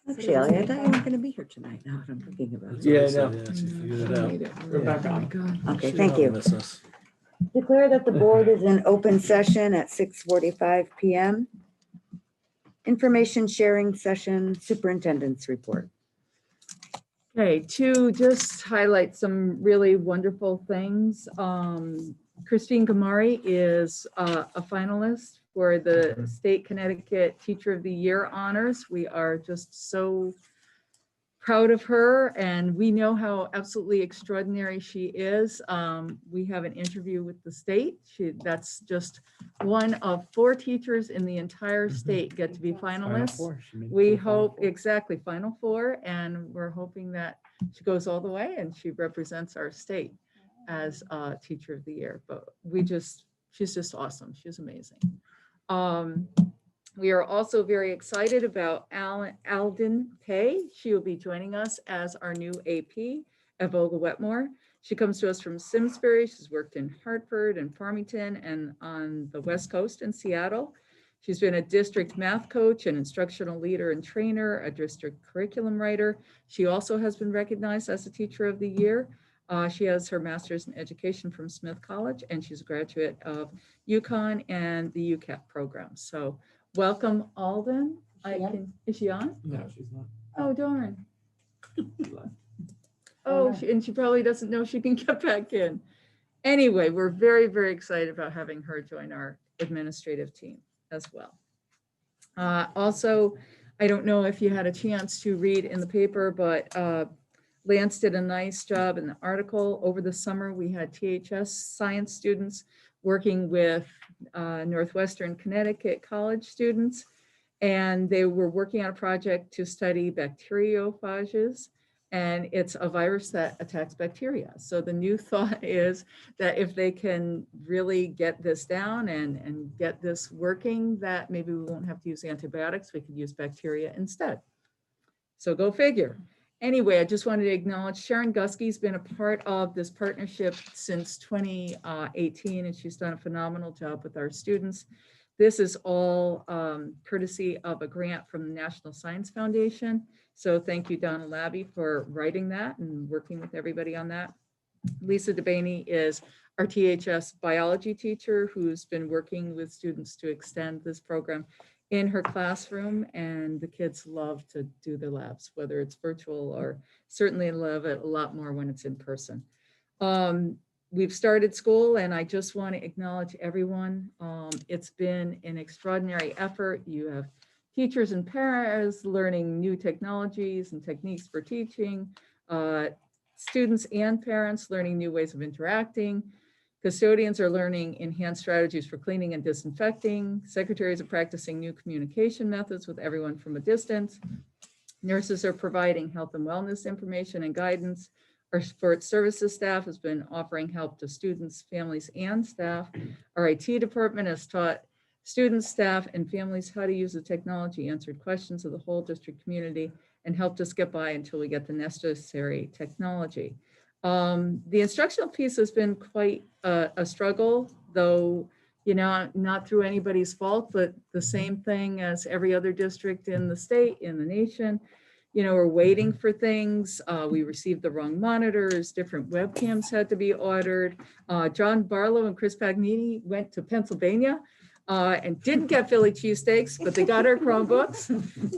Actually, I thought you weren't going to be here tonight. Now that I'm thinking about it. Yeah, I So, know. yeah, she figured it out. Rebecca. Oh my God. Okay, She thank don't you. miss us. Declare that the board is in open session at 6:45 PM. Information sharing session, superintendent's report. Okay, to just highlight some really wonderful things. Christine Gamari is a finalist for the State Connecticut Teacher of the Year honors. We are just so proud of her, and we know how absolutely extraordinary she is. We have an interview with the state. That's just one of 4 teachers in the entire state get to be finalists. We hope, exactly, Final 4, and we're hoping that she goes all the way and she represents our state as Teacher of the Year. But she's just awesome. She's amazing. We are also very excited about Alden Tay. She will be joining us as our new AP at Vogel Wetmore. She comes to us from Simsbury. She's worked in Hartford and Farmington and on the West Coast in Seattle. She's been a district math coach, an instructional leader and trainer, a district curriculum writer. She also has been recognized as a Teacher of the Year. She has her master's in education from Smith College, and she's a graduate of UConn and the UCAP program. So welcome, Alden. Is she on? No, she's not. Oh, darn. Oh, and she probably doesn't know she can get back in. Anyway, we're very, very excited about having her join our administrative team as well. Also, I don't know if you had a chance to read in the paper, but Lance did a nice job in the article. Over the summer, we had THS science students working with Northwestern Connecticut College students, and they were working on a project to study bacteriophages, and it's a virus that attacks bacteria. So the new thought is that if they can really get this down and get this working, that maybe we won't have to use antibiotics, we could use bacteria instead. So go figure. Anyway, I just wanted to acknowledge Sharon Gusky's been a part of this partnership since 2018, and she's done a phenomenal job with our students. This is all courtesy of a grant from the National Science Foundation. So thank you, Donna Labby, for writing that and working with everybody on that. Lisa DeBaney is our THS biology teacher who's been working with students to extend this program in her classroom, and the kids love to do their labs, whether it's virtual or certainly love it a lot more when it's in person. We've started school, and I just want to acknowledge everyone. It's been an extraordinary effort. You have teachers and parents learning new technologies and techniques for teaching, students and parents learning new ways of interacting. Custodians are learning enhanced strategies for cleaning and disinfecting. Secretaries are practicing new communication methods with everyone from a distance. Nurses are providing health and wellness information and guidance. Our sports services staff has been offering help to students, families, and staff. Our IT department has taught students, staff, and families how to use the technology, answered questions of the whole district community, and helped us get by until we get the necessary technology. The instructional piece has been quite a struggle, though, you know, not through anybody's fault, but the same thing as every other district in the state, in the nation. You know, we're waiting for things. We received the wrong monitors, different webcams had to be ordered. John Barlow and Chris Pagnini went to Pennsylvania and didn't get Philly cheesesteaks, but they got our Chromebooks,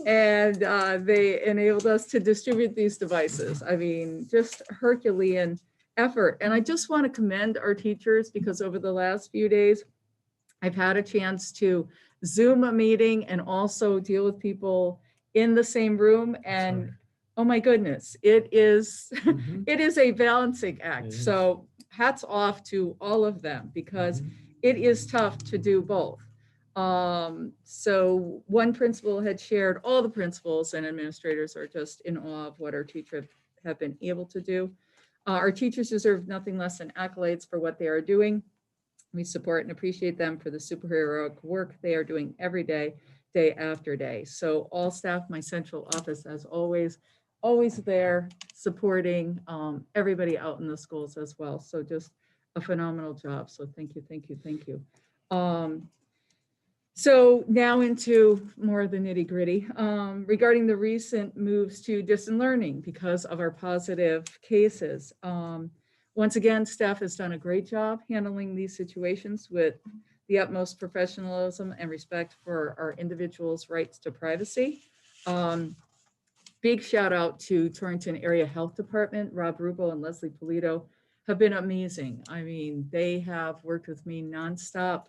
and they enabled us to distribute these devices. I mean, just Herculean effort. And I just want to commend our teachers, because over the last few days, I've had a chance to Zoom a meeting and also deal with people in the same room. And oh my goodness, it is, it is a balancing act. So hats off to all of them, because it is tough to do both. So one principal had shared, all the principals and administrators are just in awe of what our teachers have been able to do. Our teachers deserve nothing less than accolades for what they are doing. We support and appreciate them for the superheroic work they are doing every day, day after day. So all staff, my central office, as always there supporting everybody out in the schools as well. So just a phenomenal job. So thank you, thank you, thank you. So now into more of the nitty gritty regarding the recent moves to distant learning because of our positive cases. Once again, staff has done a great job handling these situations with the utmost professionalism and respect for our individuals' rights to privacy. Big shout out to Torrington Area Health Department. Rob Rubo and Leslie Polito have been amazing. I mean, they have worked with me nonstop.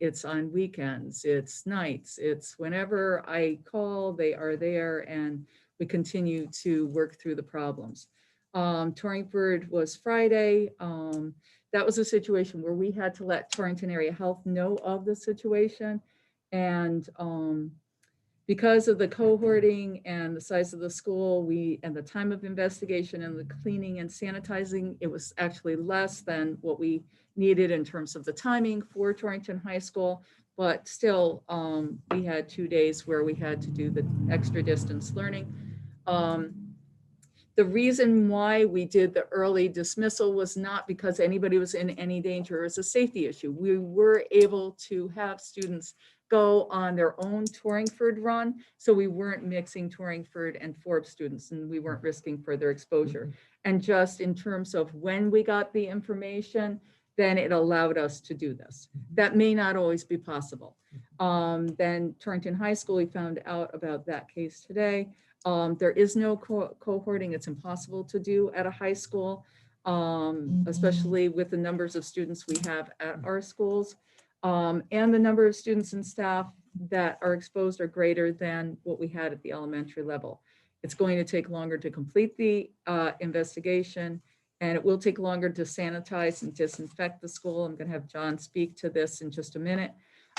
It's on weekends, it's nights, it's whenever I call, they are there, and we continue to work through the problems. Torringford was Friday. That was a situation where we had to let Torrington Area Health know of the situation. And because of the cohorting and the size of the school, and the time of investigation and the cleaning and sanitizing, it was actually less than what we needed in terms of the timing for Torrington High School. But still, we had 2 days where we had to do the extra distance learning. The reason why we did the early dismissal was not because anybody was in any danger. It was a safety issue. We were able to have students go on their own Torringford run, so we weren't mixing Torringford and Forbes students, and we weren't risking further exposure. And just in terms of when we got the information, then it allowed us to do this. That may not always be possible. Then Torrington High School, we found out about that case today. There is no cohorting. It's impossible to do at a high school, especially with the numbers of students we have at our schools. And the number of students and staff that are exposed are greater than what we had at the elementary level. It's going to take longer to complete the investigation, and it will take longer to sanitize and disinfect the school. I'm going to have John speak to this in just a minute.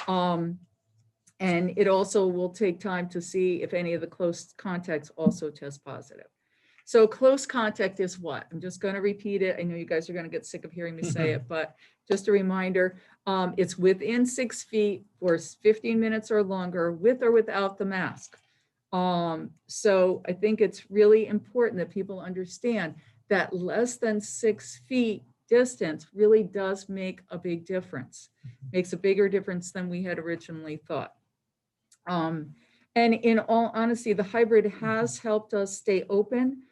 And it also will take time to see if any of the close contacts also test positive. So close contact is what? I'm just going to repeat it. I know you guys are going to get sick of hearing me say it, but just a reminder, it's within 6 feet for 15 minutes or longer with or without the mask. So I think it's really important that people understand that less than 6 feet distance really does make a big difference. Makes a bigger difference than we had originally thought. And in all honesty, the hybrid has helped us stay open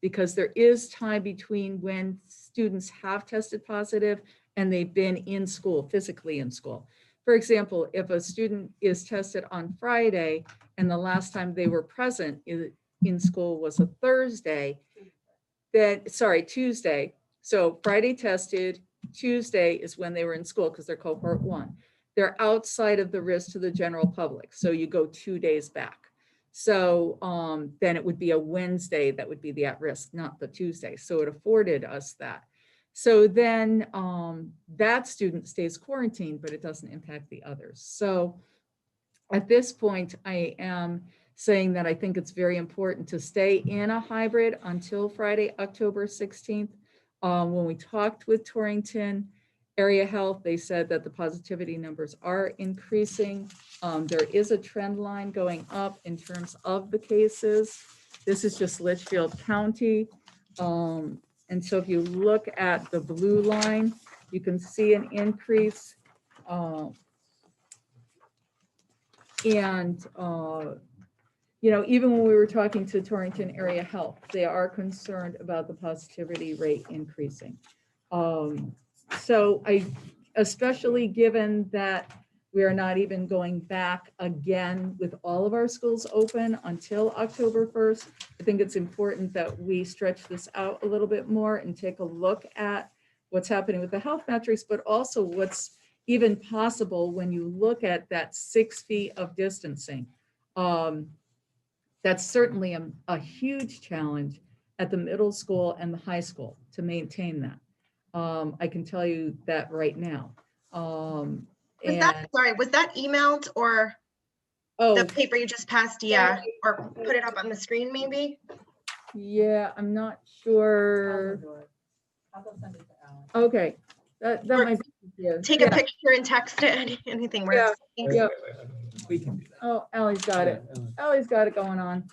because there is time between when students have tested positive and they've been in school, physically in school. For example, if a student is tested on Friday and the last time they were present in school was a Thursday, Tuesday. So Friday tested, Tuesday is when they were in school because they're cohort 1. They're outside of the risk to the general public. So you go 2 days back. So then it would be a Wednesday that would be the at-risk, not the Tuesday. So it afforded us that. So then that student stays quarantined, but it doesn't impact the others. So at this point, I am saying that I think it's very important to stay in a hybrid until Friday, October 16th. When we talked with Torrington Area Health, they said that the positivity numbers are increasing. There is a trend line going up in terms of the cases. This is just Litchfield County. And so if you look at the blue line, you can see an increase. You know, even when we were talking to Torrington Area Health, they are concerned about the positivity rate increasing. So especially given that we are not even going back again with all of our schools open until October 1st, I think it's important that we stretch this out a little bit more and take a look at what's happening with the health metrics, but also what's even possible when you look at that 6 feet of distancing. That's certainly a huge challenge at the middle school and the high school to maintain that. I can tell you that right now. Was that emailed or the paper you just passed? Yeah, or put it up on the screen maybe? Yeah, I'm not sure. Okay, that might be. Take a picture and text it. Anything works. Yeah. We can do that. Oh, Allie's got it. Allie's got it going on.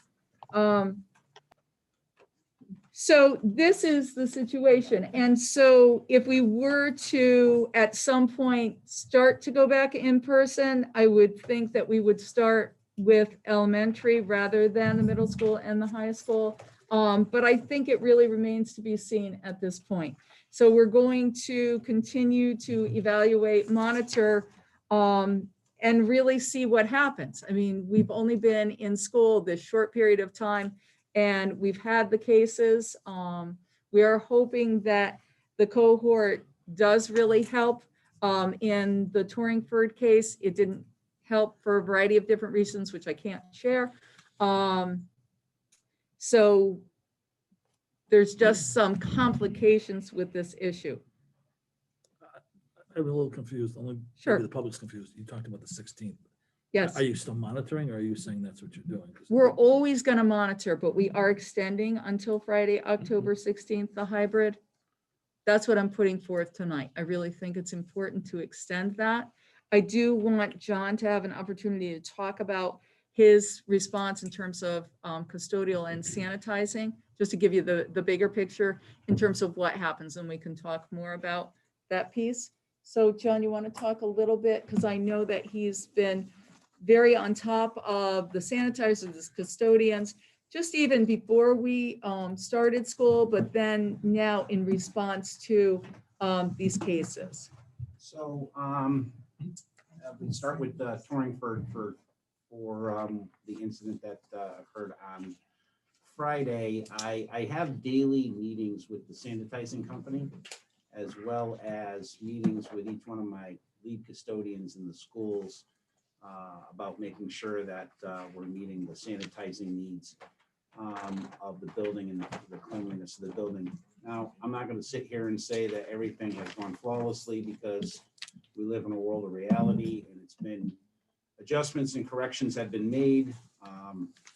So this is the situation. And so if we were to, at some point, start to go back in person, I would think that we would start with elementary rather than the middle school and the high school. But I think it really remains to be seen at this point. So we're going to continue to evaluate, monitor, and really see what happens. I mean, we've only been in school this short period of time, and we've had the cases. We are hoping that the cohort does really help. In the Torrington case, it didn't help for a variety of different reasons, which I can't share. So there's just some complications with this issue. I'm a little confused. Only Sure. maybe the public's confused. You talked about the 16th. Yes. Are you still monitoring, or are you saying that's what you're doing? We're always going to monitor, but we are extending until Friday, October 16th, the hybrid. That's what I'm putting forth tonight. I really think it's important to extend that. I do want John to have an opportunity to talk about his response in terms of custodial and sanitizing, just to give you the bigger picture in terms of what happens, and we can talk more about that piece. So John, you want to talk a little bit, because I know that he's been very on top of the sanitizers, the custodians, just even before we started school, but then now in response to these cases. So we start with Torrington for the incident that occurred on Friday. I have daily meetings with the sanitizing company, as well as meetings with each one of my lead custodians in the schools about making sure that we're meeting the sanitizing needs of the building and the cleanliness of the building. Now, I'm not going to sit here and say that everything has gone flawlessly, because we live in a world of reality, and it's been adjustments and corrections have been made,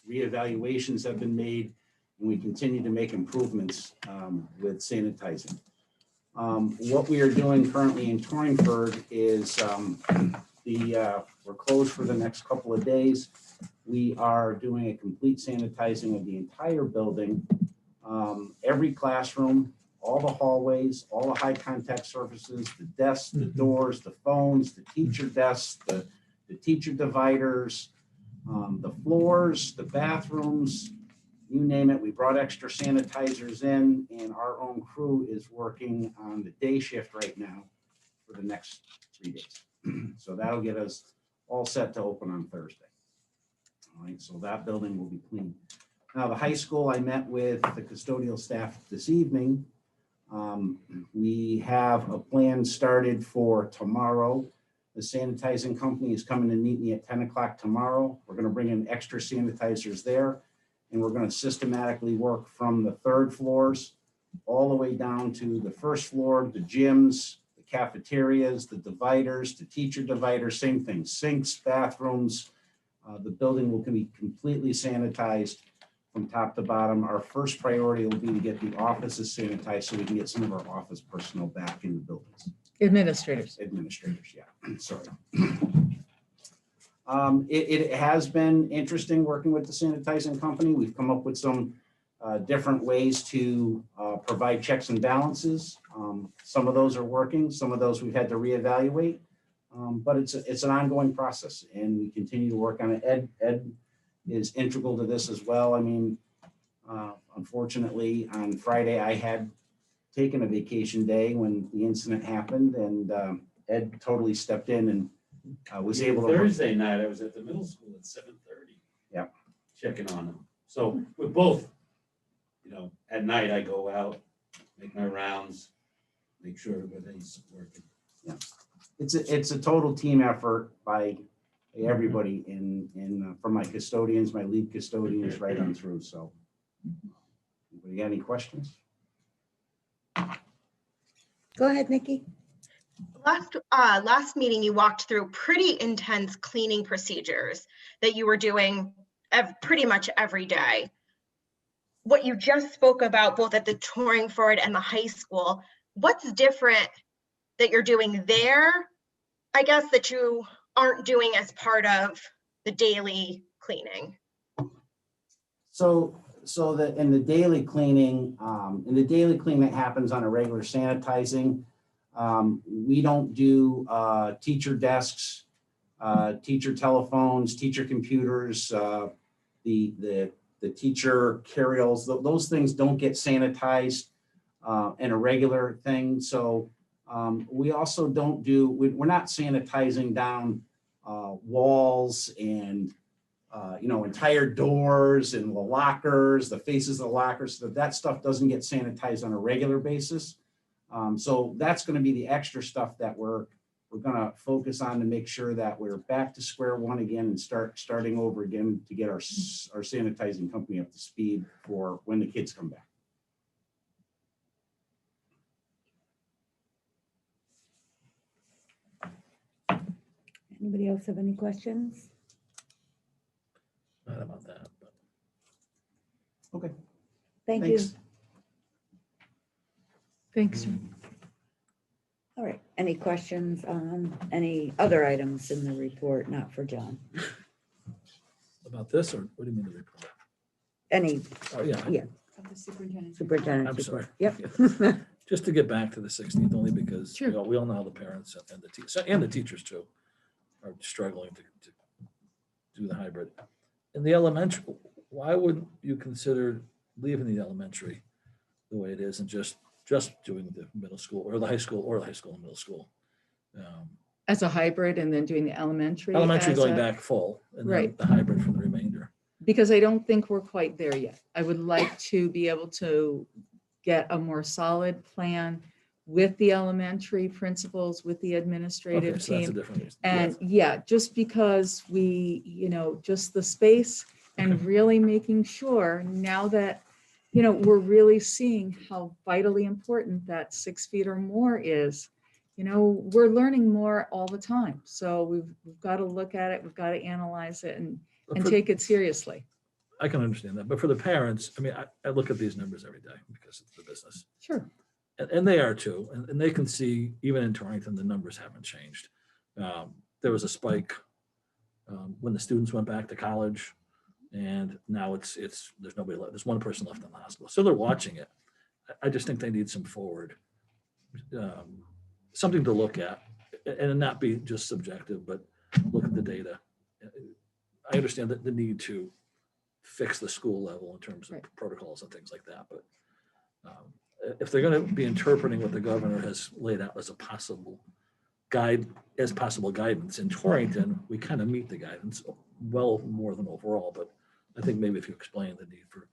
reevaluations have been made, and we continue to make improvements with sanitizing. What we are doing currently in Torrington is we're closed for the next couple of days. We are doing a complete sanitizing of the entire building, every classroom, all the hallways, all the high contact surfaces, the desks, the doors, the phones, the teacher desks, the teacher dividers, the floors, the bathrooms, you name it. We brought extra sanitizers in, and our own crew is working on the day shift right now for the next 3 days. So that'll get us all set to open on Thursday. All right, so that building will be clean. Now, the high school, I met with the custodial staff this evening. We have a plan started for tomorrow. The sanitizing company is coming to meet me at 10 o'clock tomorrow. We're going to bring in extra sanitizers there, and we're going to systematically work from the 3rd floors all the way down to the 1st floor, the gyms, the cafeterias, the dividers, the teacher dividers, same thing, sinks, bathrooms. The building will be completely sanitized from top to bottom. Our first priority will be to get the offices sanitized so we can get some of our office personnel back in the buildings. Administrators, yeah, sorry. It has been interesting working with the sanitizing company. We've come up with some different ways to provide checks and balances. Some of those are working, some of those we've had to reevaluate, but it's an ongoing process, and we continue to work on it. Ed is integral to this as well. I mean, unfortunately, on Friday, I had taken a vacation day when the incident happened, and Ed totally stepped in and was able to. Thursday night, I was at the middle school at 7:30. Yeah. Checking on them. So we're both, at night I go out, make my rounds, make sure everybody's working. Yeah. It's a total team effort by everybody from my custodians, my lead custodians, right on through. So, anybody got any questions? Go ahead, Nikki. Last meeting, you walked through pretty intense cleaning procedures that you were doing pretty much every day. What you just spoke about, both at the Torrington and the high school, what's different that you're doing there, I guess, that you aren't doing as part of the daily cleaning? So So that in the daily cleaning, that happens on a regular sanitizing, we don't do teacher desks, teacher telephones, teacher computers, the teacher carryalls. Those things don't get sanitized in a regular thing. So we also don't do, we're not sanitizing down walls and entire doors and the lockers, the faces of the lockers. So that stuff doesn't get sanitized on a regular basis. So that's going to be the extra stuff that we're going to focus on to make sure that we're back to square one again and starting over again to get our sanitizing company up to speed for when the kids come back. Anybody else have any questions? Not about that, but Okay. Thank you. Thanks. Thanks. All right, any questions on any other items in the report, not for John? about this, or what do you mean the report? Any Oh, yeah. Of the superintendent's superintendent I'm report? sorry. Yep. Just to get back to the 16th, only because Sure. we all know how the parents and the teachers too are struggling to do the hybrid. In the elementary, why wouldn't you consider leaving the elementary the way it is and just doing the middle school or the high school and middle school? As a hybrid and then doing the elementary. Elementary as going a- back full and then Right. the hybrid for the remainder. Because I don't think we're quite there yet. I would like to be able to get a more solid plan with the elementary principals, with the Okay, administrative so that's a team. different reason. And yeah, just because we, just the space and really making sure now that, we're really seeing how vitally important that 6 feet or more is. We're learning more all the time. So we've got to look at it, we've got to analyze it and But for- take it seriously. I can understand that, but for the parents, I mean, I look at these numbers every day because it's the business. Sure. And they are too, and they can see, even in Torrington, the numbers haven't changed. There was a spike when the students went back to college, and now it's there's nobody left. There's one person left in the hospital, so they're watching it. I just think they need some forward, something to look at, and not be just subjective, but look at the data. I understand that the need to fix the school level in terms of Right. protocols and things like that, but if they're going to be interpreting what the governor has laid out as a possible guidance in Torrington, we kind of meet the guidance well more than overall. But I think maybe if you explain the need for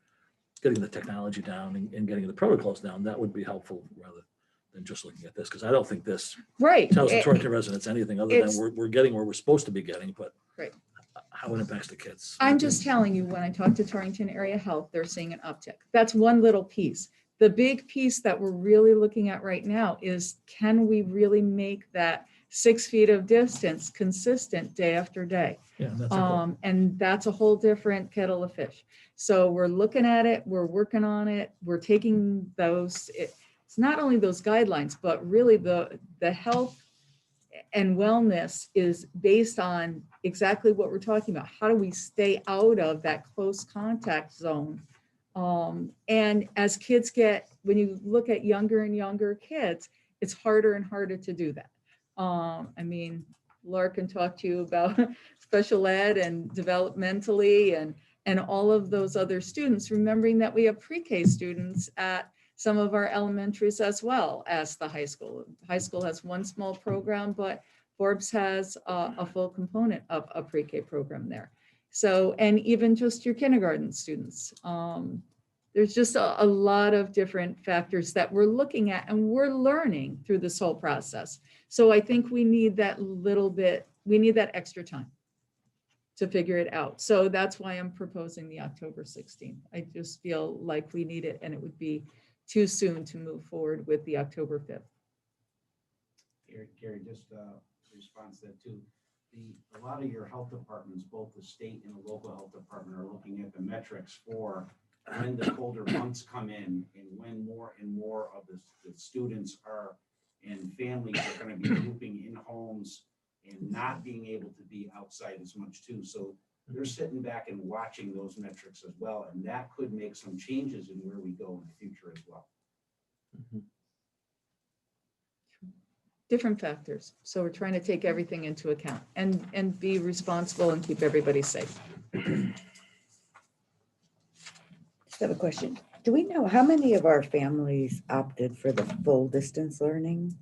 getting the technology down and getting the protocols down, that would be helpful rather than just looking at this, because I don't think this Right. tells the It- Torrington residents anything other it's- than we're getting where we're supposed to be getting, but Right. how it impacts the kids. I'm just telling you, when I talk to Torrington Area Health, they're seeing an uptick. That's one little piece. The big piece that we're really looking at right now is, can we really make that 6 feet of distance consistent day after day? Yeah, that's a goal. And that's a whole different kettle of fish. So we're looking at it, we're working on it, we're taking those, it's not only those guidelines, but really the health and wellness is based on exactly what we're talking about. How do we stay out of that close contact zone? And as kids when you look at younger and younger kids, it's harder and harder to do that. I mean, Laura can talk to you about special ed and developmentally and all of those other students, remembering that we have pre-K students at some of our elementaries as well as the high school. High school has one small program, but Forbes has a full component of a pre-K program there. So, and even just your kindergarten students. There's just a lot of different factors that we're looking at and we're learning through this whole process. So I think we need that extra time to figure it out. So that's why I'm proposing the October 16th. I just feel like we need it and it would be too soon to move forward with the October 5th. Gary, just response to that too. A lot of your health departments, both the state and the local health department, are looking at the metrics for when the colder months come in and when more and more of the students are and families are going to be grouping in homes and not being able to be outside as much too. So they're sitting back and watching those metrics as well, and that could make some changes in where we go in the future as well. Different factors. So we're trying to take everything into account and be responsible and keep everybody safe. Just have a question. Do we know how many of our families opted for the full distance learning?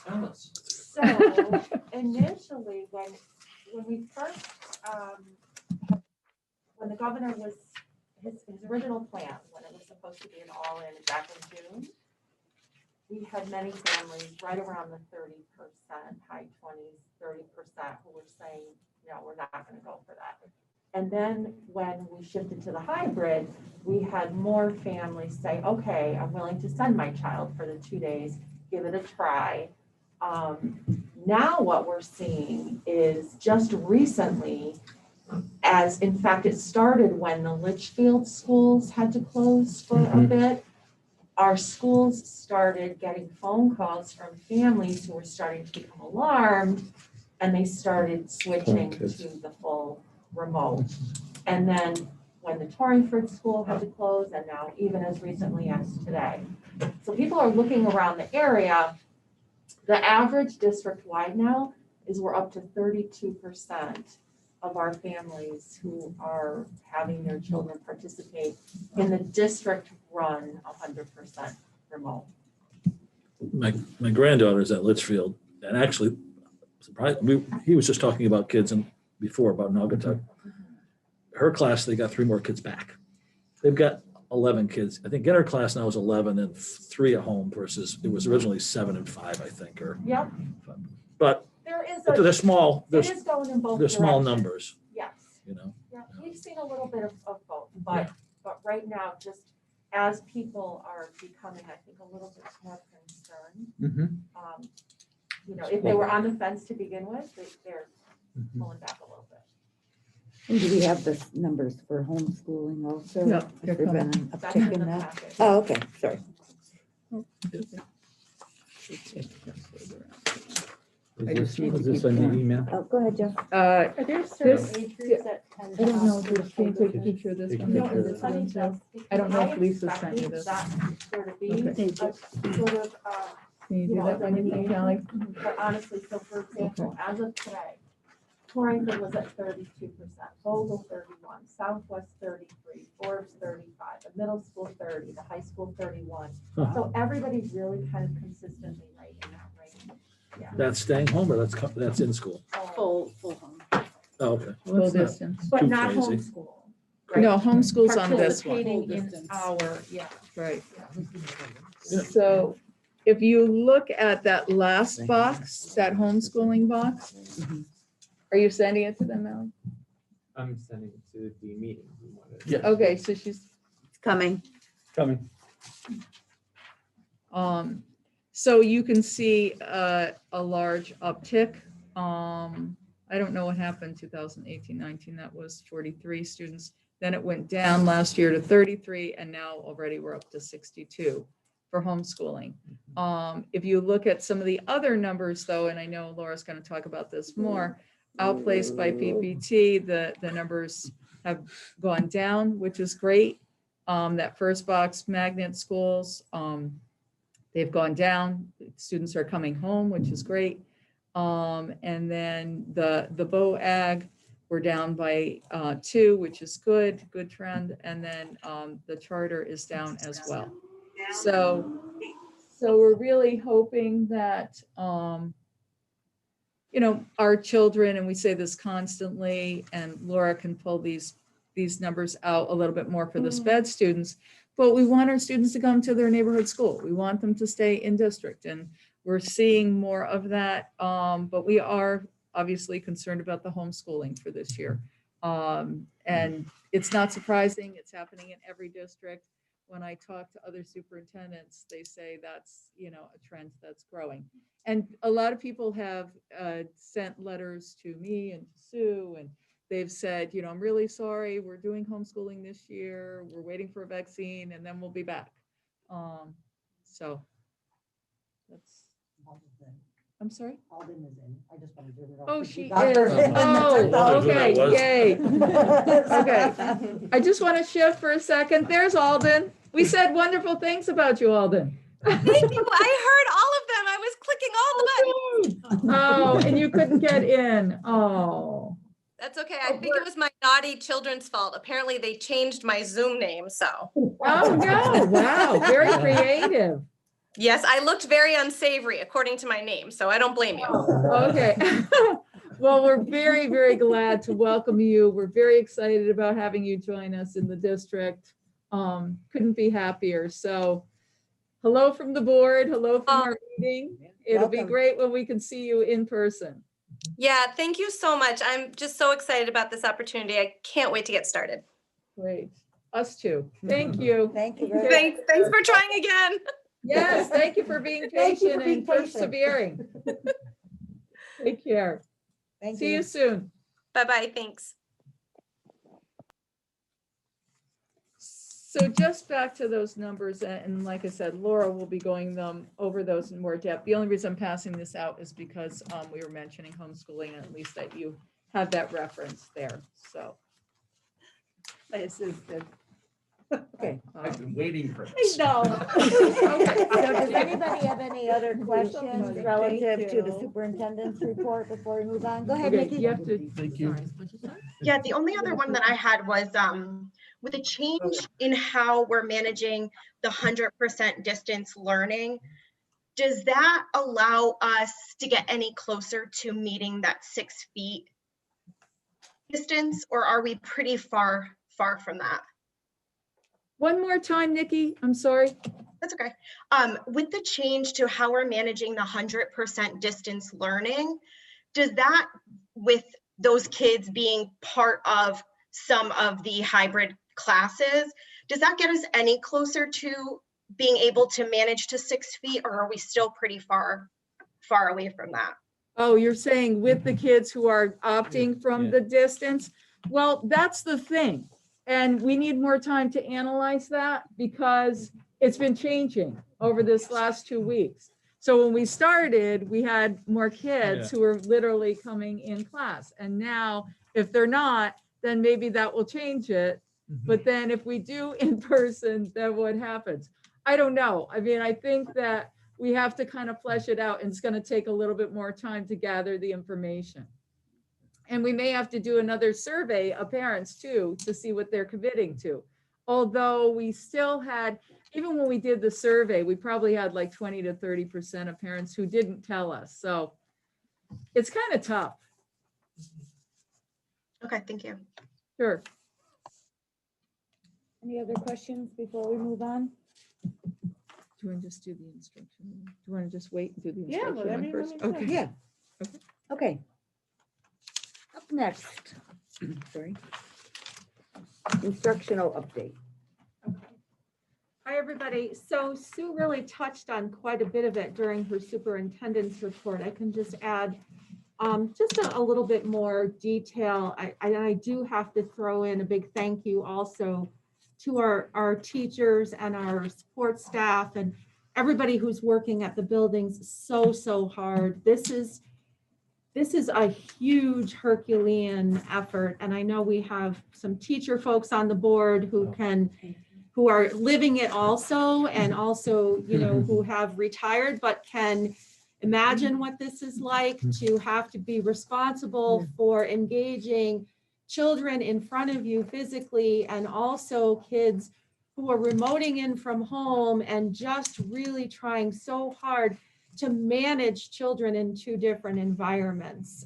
Tell us. So initially, when we first, when the governor was, his original plan, when it was supposed to be an all-in back in June, we had many families right around the 30%, high 20s, 30% who were saying, no, we're not going to go for that. And then when we shifted to the hybrid, we had more families say, okay, I'm willing to send my child for the 2 days, give it a try. Now what we're seeing is just recently, as in fact it started when the Litchfield schools had to close for a bit, our schools started getting phone calls from families who were starting to become alarmed, and they started switching to the full remote. And then when the Torrington school had to close, and now even as recently as today. So people are looking around the area. The average district-wide now is we're up to 32% of our families who are having their children participate in the district-run 100% remote. My granddaughter's at Litchfield, and actually, surprised, he was just talking about kids and before about Naugatuck. Her class, they got 3 more kids back. They've got 11 kids. I think in her class now is 11 and 3 at home versus it was originally 7 and 5, I think, or. Yep. But There is they're small. it is going in both They're small directions. numbers, Yes. you know. Yeah, we've seen a little bit of both, but right now, just as people are becoming, I think, a little bit more concerned. You know, if they were on the fence to begin with, they're pulling back a little bit. And do we have the numbers for homeschooling also? Yeah, Has they're there been an That's uptick in in the that? packet. Oh, okay, sorry. I just need to Was this keep on the going. email? Oh, go ahead, Jeff. Are there certain This- age groups that tend I to don't know, opt can for you the take a picture of this Take a one? No, picture. it's funny, Jeff, I don't know if because Lisa I sent you expected this. that sort of be Okay. a sort of, Can you do that when you think, Ally? but honestly, so for example, as of today, Torrington was at 32%, Vogel 31, Southwest 33, Forbes 35, the middle school 30, the high school 31. Huh. So everybody's really kind of consistently right in that range. Yeah. That's staying home or that's in school? Full home. Oh, okay. Well, Full that's not- distance. But Too not crazy. homeschool. right? No, homeschool's on this one. Participating in our, yeah. Right. Yeah. So if you look at that last box, that homeschooling box, are you sending it to them, Ally? I'm sending it to the meeting. We wanted- Yeah. Okay, so she's, It's coming. Coming. so you can see a large uptick. I don't know what happened 2018, 19, that was 43 students. Then it went down last year to 33, and now already we're up to 62 for homeschooling. If you look at some of the other numbers though, and I know Laura's going to talk about this more, outplaced by PPT, the numbers have gone down, which is great. That first box, magnet schools, they've gone down. Students are coming home, which is great. And then the Bo Ag, we're down by 2, which is good trend. And then the charter is down as well. So we're really hoping that, you know, our children, and we say this constantly, and Laura can pull these numbers out a little bit more for the SPED students, but we want our students to come to their neighborhood school. We want them to stay in district, and we're seeing more of that. But we are obviously concerned about the homeschooling for this year. And it's not surprising, it's happening in every district. When I talk to other superintendents, they say that's, you know, a trend that's growing. And a lot of people have sent letters to me and to Sue, and they've said, you know, I'm really sorry, we're doing homeschooling this year, we're waiting for a vaccine, and then we'll be back. So that's I'm sorry? Alden is in. I just wanted to. Oh, she is. her. Oh, Who that okay, was. yay. Okay. I just want to shift for a second. There's Alden. We said wonderful things about you, Alden. Thank you. I heard all of them. I was clicking all the buttons. Oh, and you couldn't get in. Oh. That's okay. I think it was my naughty children's fault. Apparently they changed my Zoom name, so. Oh, no. Wow. Very creative. Yes, I looked very unsavory according to my name, so I don't blame you. Okay. Well, we're very, very glad to welcome you. We're very excited about having you join us in the district. Couldn't be happier. So hello from the board. Hello from our meeting. It'll be Welcome. great when we can see you in person. Yeah, thank you so much. I'm just so excited about this opportunity. I can't wait to get started. Great. Us too. Thank you. Thank you very much. Thanks for trying again. Yes, thank you for being Thank you patient for being and patient. persevering. Take care. Thank See you. you soon. Bye-bye, thanks. So just back to those numbers, and like I said, Laura will be going over those in more depth. The only reason I'm passing this out is because we were mentioning homeschooling, and at least that you have that reference there, so. Okay. I've been waiting for I this. know. So does anybody have any other questions Thank relative to the you. superintendent's report before we move on? Go ahead, Okay, Nikki. you have to. Thank you. Yeah, the only other one that I had was with a change in how we're managing the 100% distance learning, does that allow us to get any closer to meeting that 6 feet distance, or are we pretty far from that? One more time, Nikki, I'm sorry. That's okay. With the change to how we're managing the 100% distance learning, does that, with those kids being part of some of the hybrid classes, does that get us any closer to being able to manage to 6 feet, or are we still pretty far away from that? Oh, you're saying with the kids who are opting from Yeah. the distance? Well, that's the thing. And we need more time to analyze that because it's been changing over this last 2 weeks. So when we started, we had more kids who were literally coming in class. And now if they're not, then maybe that will change it. But then if we do in person, then what happens? I don't know. I mean, I think that we have to kind of flesh it out, and it's going to take a little bit more time to gather the information. And we may have to do another survey of parents too, to see what they're committing to. Although we still had, even when we did the survey, we probably had like 20 to 30% of parents who didn't tell us. So it's kind of tough. Okay, thank you. Sure. Any other questions before we move on? Do you want to just do the instruction? Do you want to just wait and do the Yeah, instruction whatever one you first? want me to Okay. do. Yeah. Okay. Okay. Up next, sorry. Instructional update. Hi, everybody. So Sue really touched on quite a bit of it during her superintendent's report. I can just add just a little bit more detail. I do have to throw in a big thank you also to our teachers and our support staff and everybody who's working at the buildings so hard. This is a huge Herculean effort. And I know we have some teacher folks on the board who are living it also, and also, you know, who have retired, but can imagine what this is like to have to be responsible for engaging children in front of you physically, and also kids who are remoting in from home and just really trying so hard to manage children in 2 different environments.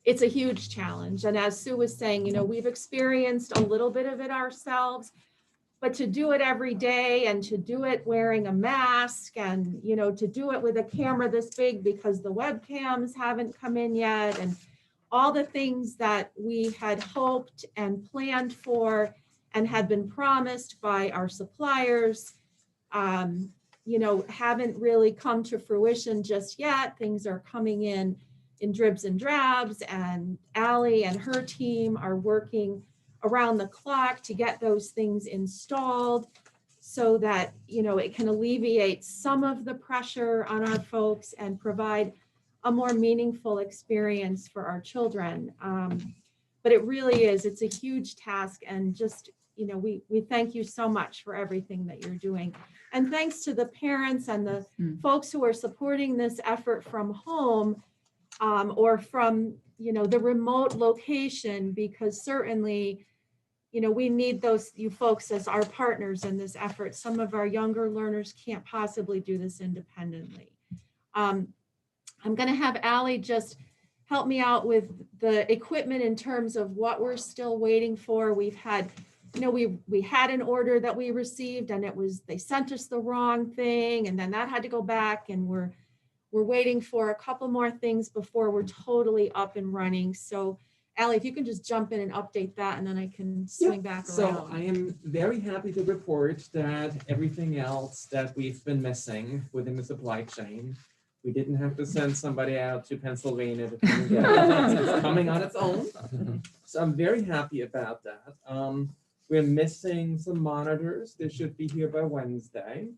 It's a huge challenge. And as Sue was saying, you know, we've experienced a little bit of it ourselves, but to do it every day and to do it wearing a mask and, you know, to do it with a camera this big because the webcams haven't come in yet, and all the things that we had hoped and planned for and had been promised by our suppliers, you know, haven't really come to fruition just yet. Things are coming in dribs and drabs, and Allie and her team are working around the clock to get those things installed. so that, you know, it can alleviate some of the pressure on our folks and provide a more meaningful experience for our children. But it really is, it's a huge task, and just, you know, we thank you so much for everything that you're doing. And thanks to the parents and the folks who are supporting this effort from home, or from, you know, the remote location, because certainly, you know, we need you folks as our partners in this effort. Some of our younger learners can't possibly do this independently. I'm going to have Allie just help me out with the equipment in terms of what we're still waiting for. We've had, you know, we had an order that we received, and they sent us the wrong thing, and then that had to go back, and we're waiting for a couple more things before we're totally up and running. So Allie, if you can just jump in and update that, and then I can swing back around. So I am very happy to report that everything else that we've been missing within the supply chain, we didn't have to send somebody out to Pennsylvania to come and get it. It's coming on its own. So I'm very happy about that. We're missing some monitors. They should be here by Wednesday.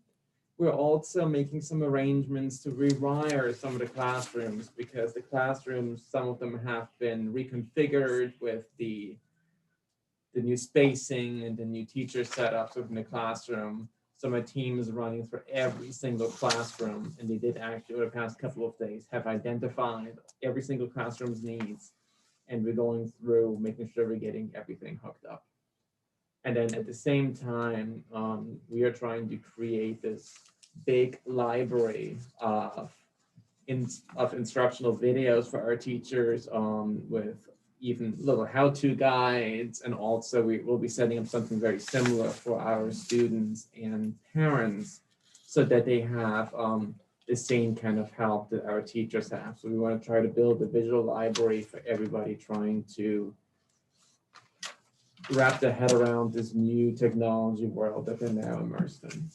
We're also making some arrangements to rewire some of the classrooms, because the classrooms, some of them have been reconfigured with the new spacing and the new teacher setups within the classroom. So my team is running for every single classroom, and they did actually over the past couple of days have identified every single classroom's needs, and we're going through making sure we're getting everything hooked up. And then at the same time, we are trying to create this big library of instructional videos for our teachers, with even little how-to guides. And also we will be setting up something very similar for our students and parents, so that they have the same kind of help that our teachers have. So we want to try to build a visual library for everybody trying to wrap their head around this new technology world that they're now immersed in.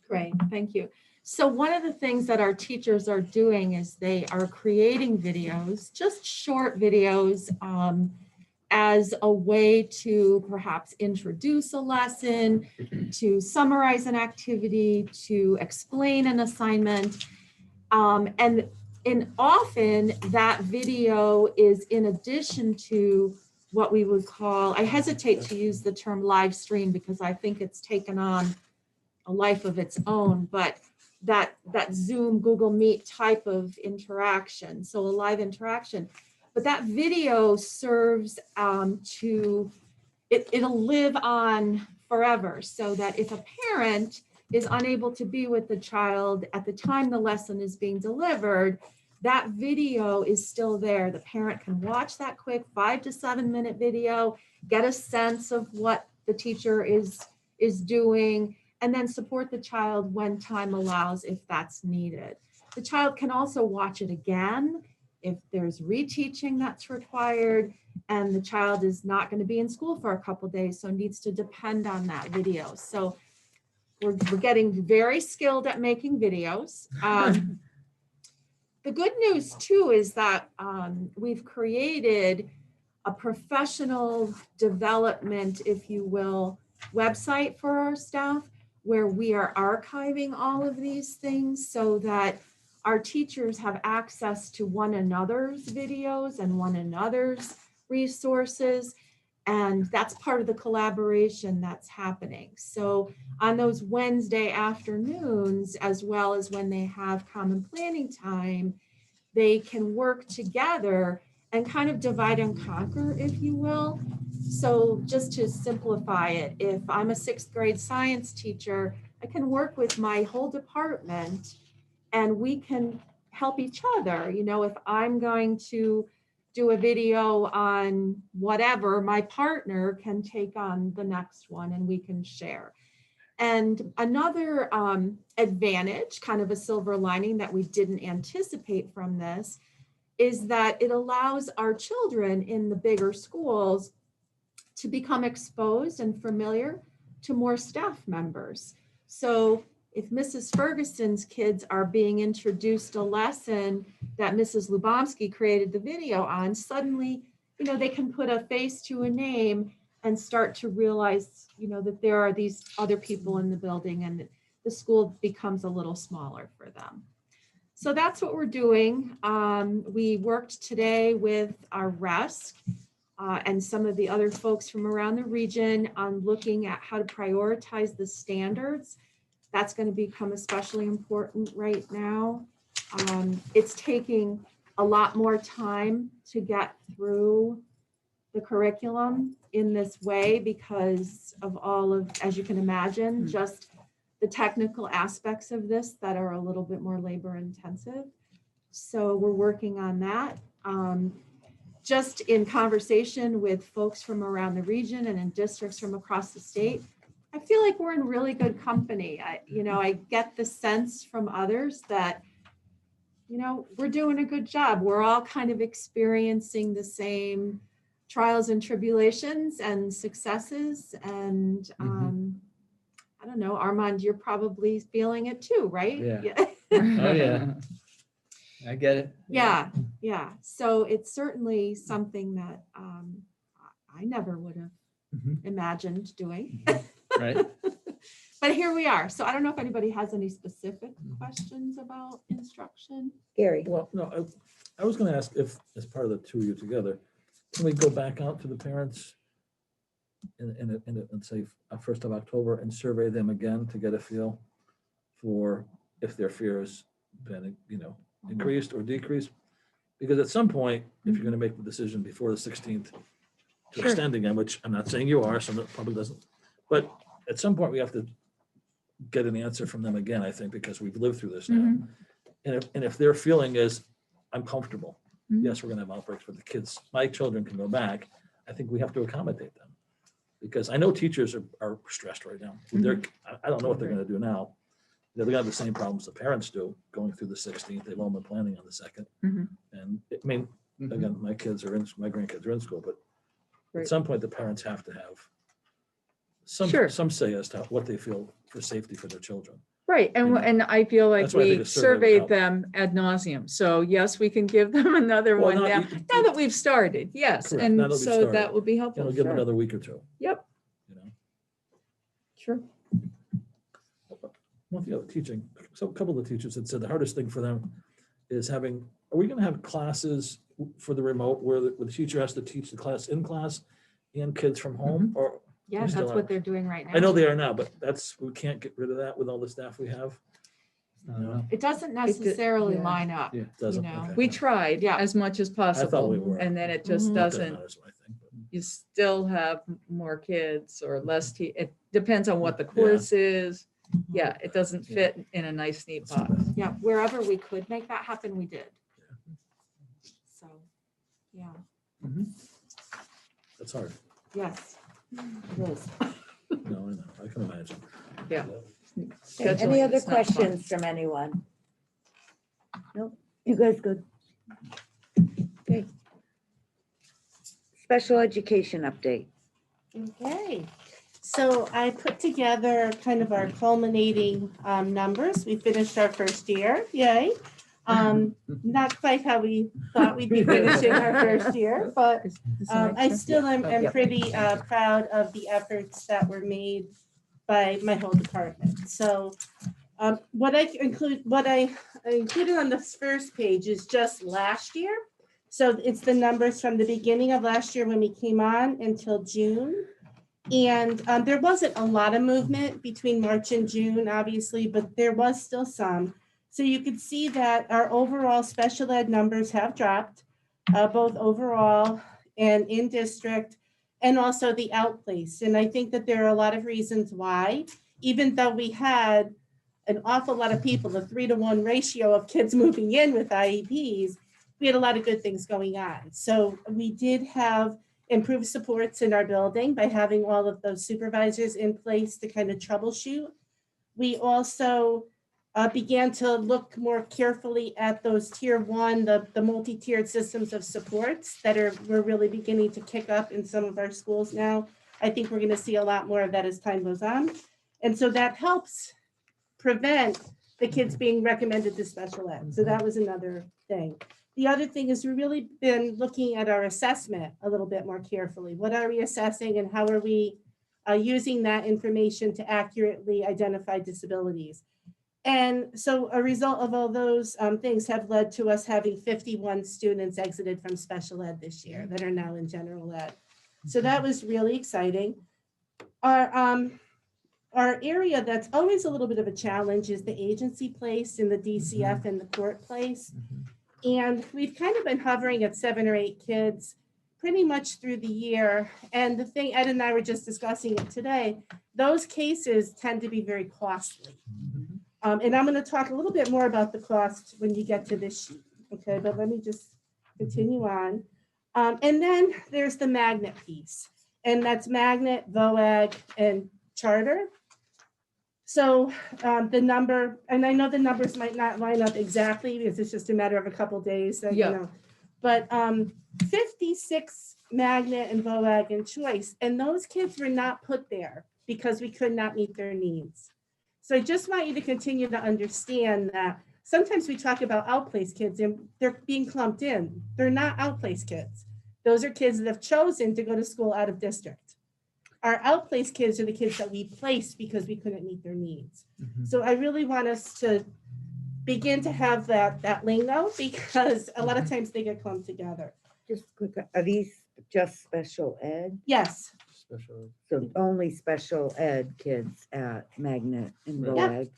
Great, thank you. So one of the things that our teachers are doing is they are creating videos, just short videos, as a way to perhaps introduce a lesson, to summarize an activity, to explain an assignment. And often that video is in addition to what we would call, I hesitate to use the term live stream because I think it's taken on a life of its own, but that Zoom, Google Meet type of interaction, so a live interaction. But that video serves it'll live on forever, so that if a parent is unable to be with the child at the time the lesson is being delivered, that video is still there. The parent can watch that quick 5 to 7 minute video, get a sense of what the teacher is doing, and then support the child when time allows if that's needed. The child can also watch it again if there's reteaching that's required, and the child is not going to be in school for a couple days, so needs to depend on that video. So we're getting very skilled at making videos. The good news too is that we've created a professional development, if you will, website for our staff, where we are archiving all of these things so that our teachers have access to one another's videos and one another's resources. And that's part of the collaboration that's happening. So on those Wednesday afternoons, as well as when they have common planning time, they can work together and kind of divide and conquer, if you will. So just to simplify it, if I'm a 6th grade science teacher, I can work with my whole department and we can help each other. You know, if I'm going to do a video on whatever, my partner can take on the next one and we can share. And another advantage, kind of a silver lining that we didn't anticipate from this, is that it allows our children in the bigger schools to become exposed and familiar to more staff members. So if Mrs. Ferguson's kids are being introduced a lesson that Mrs. Lubomsky created the video on, suddenly, you know, they can put a face to a name and start to realize, that there are these other people in the building and the school becomes a little smaller for them. So that's what we're doing. We worked today with our RESC and some of the other folks from around the region on looking at how to prioritize the standards. That's going to become especially important right now. It's taking a lot more time to get through the curriculum in this way because of all of, as you can imagine, just the technical aspects of this that are a little bit more labor intensive. So we're working on that. Just in conversation with folks from around the region and in districts from across the state, I feel like we're in really good company. I get the sense from others that, we're doing a good job. We're all kind of experiencing the same trials and tribulations and successes. And I don't know, Armand, you're probably feeling it too, right? Yeah. Oh, yeah. I get it. Yeah. So it's certainly something that I never would have imagined doing. Right. But here we are. So I don't know if anybody has any specific questions about instruction. Gary. Well, no, I was gonna ask if, as part of the two of you together, can we go back out to the parents and say 1st of October and survey them again to get a feel for if their fear has been, increased or decreased? Because at some point, if you're gonna make the decision before the 16th to Sure. extend again, which I'm not saying you are, so that probably doesn't, but at some point we have to get an answer from them again, I think, because we've lived through this now. And if their feeling is, I'm comfortable, yes, we're gonna have outbreaks, but the kids, my children can go back, I think we have to accommodate them. Because I know teachers are stressed right now. I don't know what they're gonna do now. They're gonna have the same problems the parents do going through the 16th. They've all been planning on the 2nd. And again, my grandkids are in school, but Right. at some point, the parents have to have Sure. some say as to what they feel for safety for their children. Right, You know, and I feel like that's why I think we a survey would surveyed help. them ad nauseum. So yes, we can give them another Well, one not- now that we've started, yes. Correct, now that And we've so started. that would be helpful. Give them Sure. another week or two, Yep, you know. sure. One of the other teaching, so a couple of the teachers had said the hardest thing for them is are we gonna have classes for the remote where the teacher has to teach the class in class and kids from home? Or, Yeah, We still that's are. what they're doing right now. I know they are now, but we can't get rid of that with all the staff we have. No, It doesn't necessarily yeah. line up. it doesn't. know, Okay. We tried Yeah. as much as possible. we were. And then it just Mhm. Not that it doesn't, matters, I think, but- you still have more kids or less, it depends on what the course is. Yeah, it doesn't fit in a nice neat That's too box. bad. Yeah, wherever we could make that happen, we did. So, yeah, That's hard. yes, it is. No, I know, I can imagine. Yeah. Okay, Scheduling any other is not fun. questions from anyone? Nope, you guys good? Okay. Special education update. Okay, so I put together kind of our culminating numbers. We finished our first year, yay. Not quite how we thought we'd be finishing our first year, but Is an I extra? still am Yeah. pretty proud of the efforts that were made by my whole department. So what I included on this first page is just last year. So it's the numbers from the beginning of last year when we came on until June. And there wasn't a lot of movement between March and June, obviously, but there was still some. So you could see that our overall special ed numbers have dropped, both overall and in district, and also the outplace. And I think that there are a lot of reasons why, even though we had an awful lot of people, a 3-to-1 ratio of kids moving in with IEPs, we had a lot of good things going on. So we did have improved supports in our building by having all of those supervisors in place to kind of troubleshoot. We also began to look more carefully at those tier 1, the multi-tiered systems of supports that we're really beginning to kick up in some of our schools now. I think we're going to see a lot more of that as time goes on. And so that helps prevent the kids being recommended to special ed. So that was another thing. The other thing is we've really been looking at our assessment a little bit more carefully. What are we assessing and how are we using that information to accurately identify disabilities? And so a result of all those things have led to us having 51 students exited from special ed this year that are now in general ed. So that was really exciting. Our area that's always a little bit of a challenge is the agency place in the DCF and the court place. And we've kind of been hovering at 7 or 8 kids pretty much through the year. And the thing, Ed and I were just discussing it today, those cases tend to be very costly. And I'm going to talk a little bit more about the cost when you get to this sheet. Okay, but let me just continue on. And then there's the magnet piece, and that's magnet, VOAG, and charter. So the number, and I know the numbers might not line up exactly because it's just a matter of a couple days that, Yeah. you know, but 56 magnet and VOAG and choice, and those kids were not put there because we could not meet their needs. So I just want you to continue to understand that sometimes we talk about outplaced kids and they're being clumped in. They're not outplaced kids. Those are kids that have chosen to go to school out of district. Our outplaced kids are the kids that we placed because we couldn't meet their needs. So I really want us to begin to have that lingo because a lot of times they get clumped together. Just quick, are these just special ed? Yes, Special. So only special ed kids at Magnet and Right. VOAG?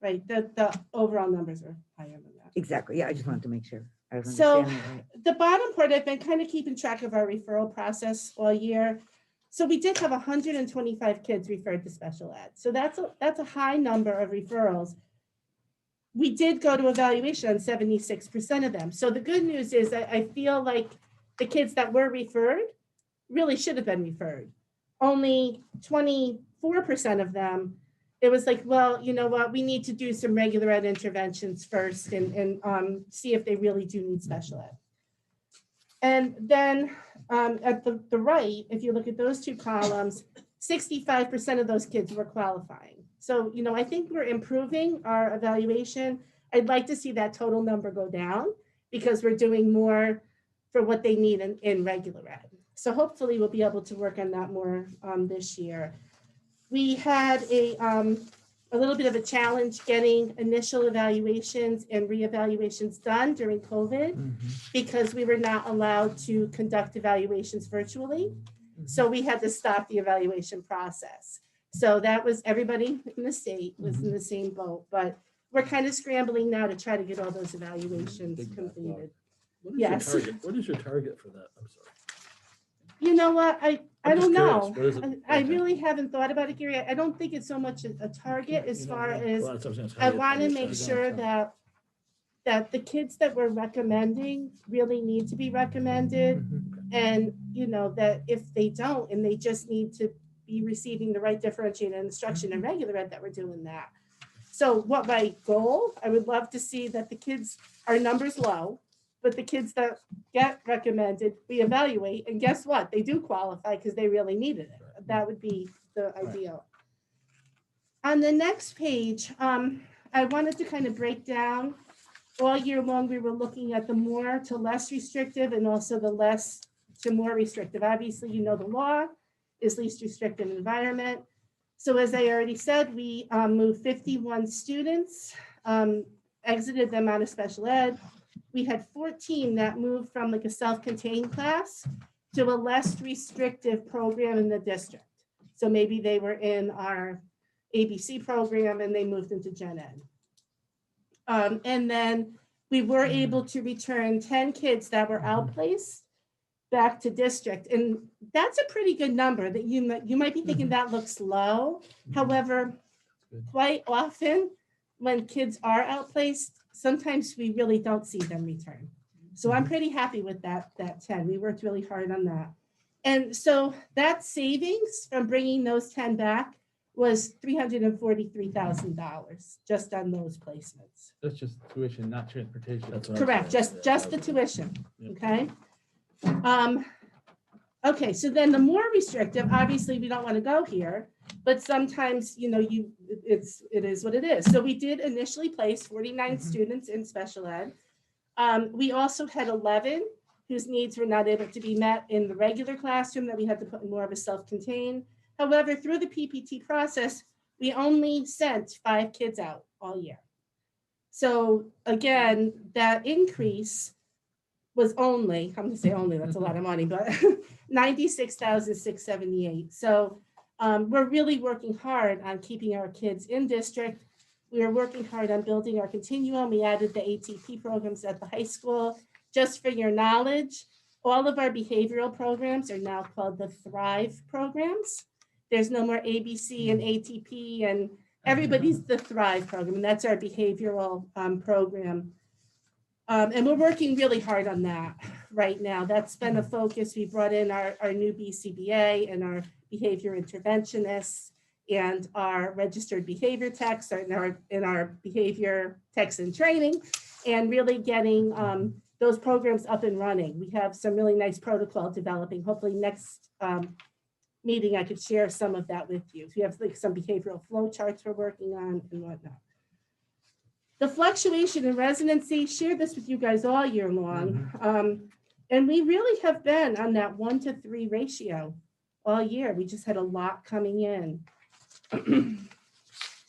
right. The overall numbers are higher than that. Exactly, yeah, I just wanted to make sure. I was So- understanding right. The bottom part, I've been kind of keeping track of our referral process all year. So we did have 125 kids referred to special ed. So that's a high number of referrals. We did go to evaluation on 76% of them. So the good news is that I feel like the kids that were referred really should have been referred. Only 24% of them, it was like, well, you know what, we need to do some regular ed interventions first and see if they really do need special ed. And then at the right, if you look at those two columns, 65% of those kids were qualifying. So, you know, I think we're improving our evaluation. I'd like to see that total number go down because we're doing more for what they need in regular ed. So hopefully we'll be able to work on that more this year. We had a little bit of a challenge getting initial evaluations and reevaluations done during COVID because we were not allowed to conduct evaluations virtually. So we had to stop the evaluation process. So that was, everybody in the state was in the same boat, but we're kind of scrambling now to try to get all those evaluations Big backlog. completed. What is Yes. your target? What is your target for that? I'm sorry. You know what, I I'm just don't curious. know. What is it? I Okay. really haven't thought about it, Gary. I don't think it's so much a target as far as Well, that's what I'm saying. I want to make sure that the kids that we're recommending really need to be recommended. And, you know, that if they don't, and they just need to be receiving the right differentiated instruction in regular ed, that we're doing that. So what my goal, I would love to see that the kids, our numbers low, but the kids that get recommended, we evaluate, and guess what? They do qualify because they really needed it. That would be the ideal. On the next page, I wanted to kind of break down all year long, we were looking at the more to less restrictive and also the less to more restrictive. Obviously, you know, the law is least restrictive environment. So as I already said, we moved 51 students, exited them out of special ed. We had 14 that moved from like a self-contained class to a less restrictive program in the district. So maybe they were in our ABC program and they moved into gen ed. And then we were able to return 10 kids that were outplaced back to district. And that's a pretty good number that you might be thinking that looks low. However, quite often when kids are outplaced, sometimes we really don't see them return. So I'm pretty happy with that 10. We worked really hard on that. And so that savings from bringing those 10 back was $343,000 just on those placements. That's just tuition, not transportation. That's what I'm Correct, saying. just the tuition, Yeah. okay? Okay, so then the more restrictive, obviously, we don't want to go here, but sometimes, you know, it is what it is. So we did initially place 49 students in special ed. We also had 11 whose needs were not able to be met in the regular classroom, that we had to put in more of a self-contained. However, through the PPT process, we only sent 5 kids out all year. So again, that increase was only, I'm gonna say only, that's a lot of money, but 96,678. So we're really working hard on keeping our kids in district. We are working hard on building our continuum. We added the ATP programs at the high school. Just for your knowledge, all of our behavioral programs are now called the Thrive programs. There's no more ABC and ATP, and everybody's the Thrive program, and that's our behavioral program. And we're working really hard on that right now. That's been a focus. We brought in our new BCBA and our behavior interventionists and our registered behavior techs in our behavior techs and training, and really getting those programs up and running. We have some really nice protocol developing. Hopefully next meeting, I could share some of that with you. We have like some behavioral flow charts we're working on and whatnot. The fluctuation in residency, shared this with you guys all year long. And we really have been on that 1-to-3 ratio all year. We just had a lot coming in.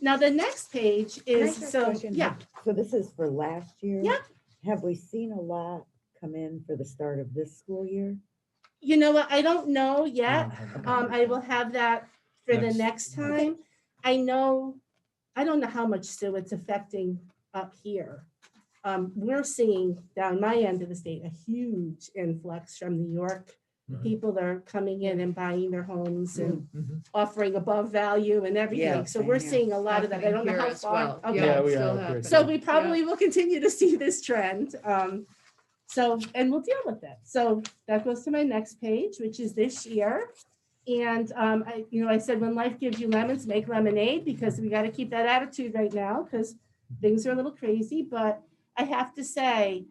Now the next page Can I is, ask a so question? yeah, So this is for last year? Yeah. Have we seen a lot come in for the start of this school year? you know what, I don't know yet. Okay. I will have that for the Next. next time. I don't know how much still it's affecting up here. We're seeing down my end of the state a huge influx from New York. Right. People are coming in and buying their homes and Mhm. offering above value and everything. Yeah, So same we're here. seeing a lot of that. I don't know Happening how here as far. well. Okay. Yeah, we still are, happening. Chris. So we probably will continue to see this trend. And we'll deal with it. So that goes to my next page, which is this year. And I said, when life gives you lemons, make lemonade, because we got to keep that attitude right now because things are a little crazy. But I have to say,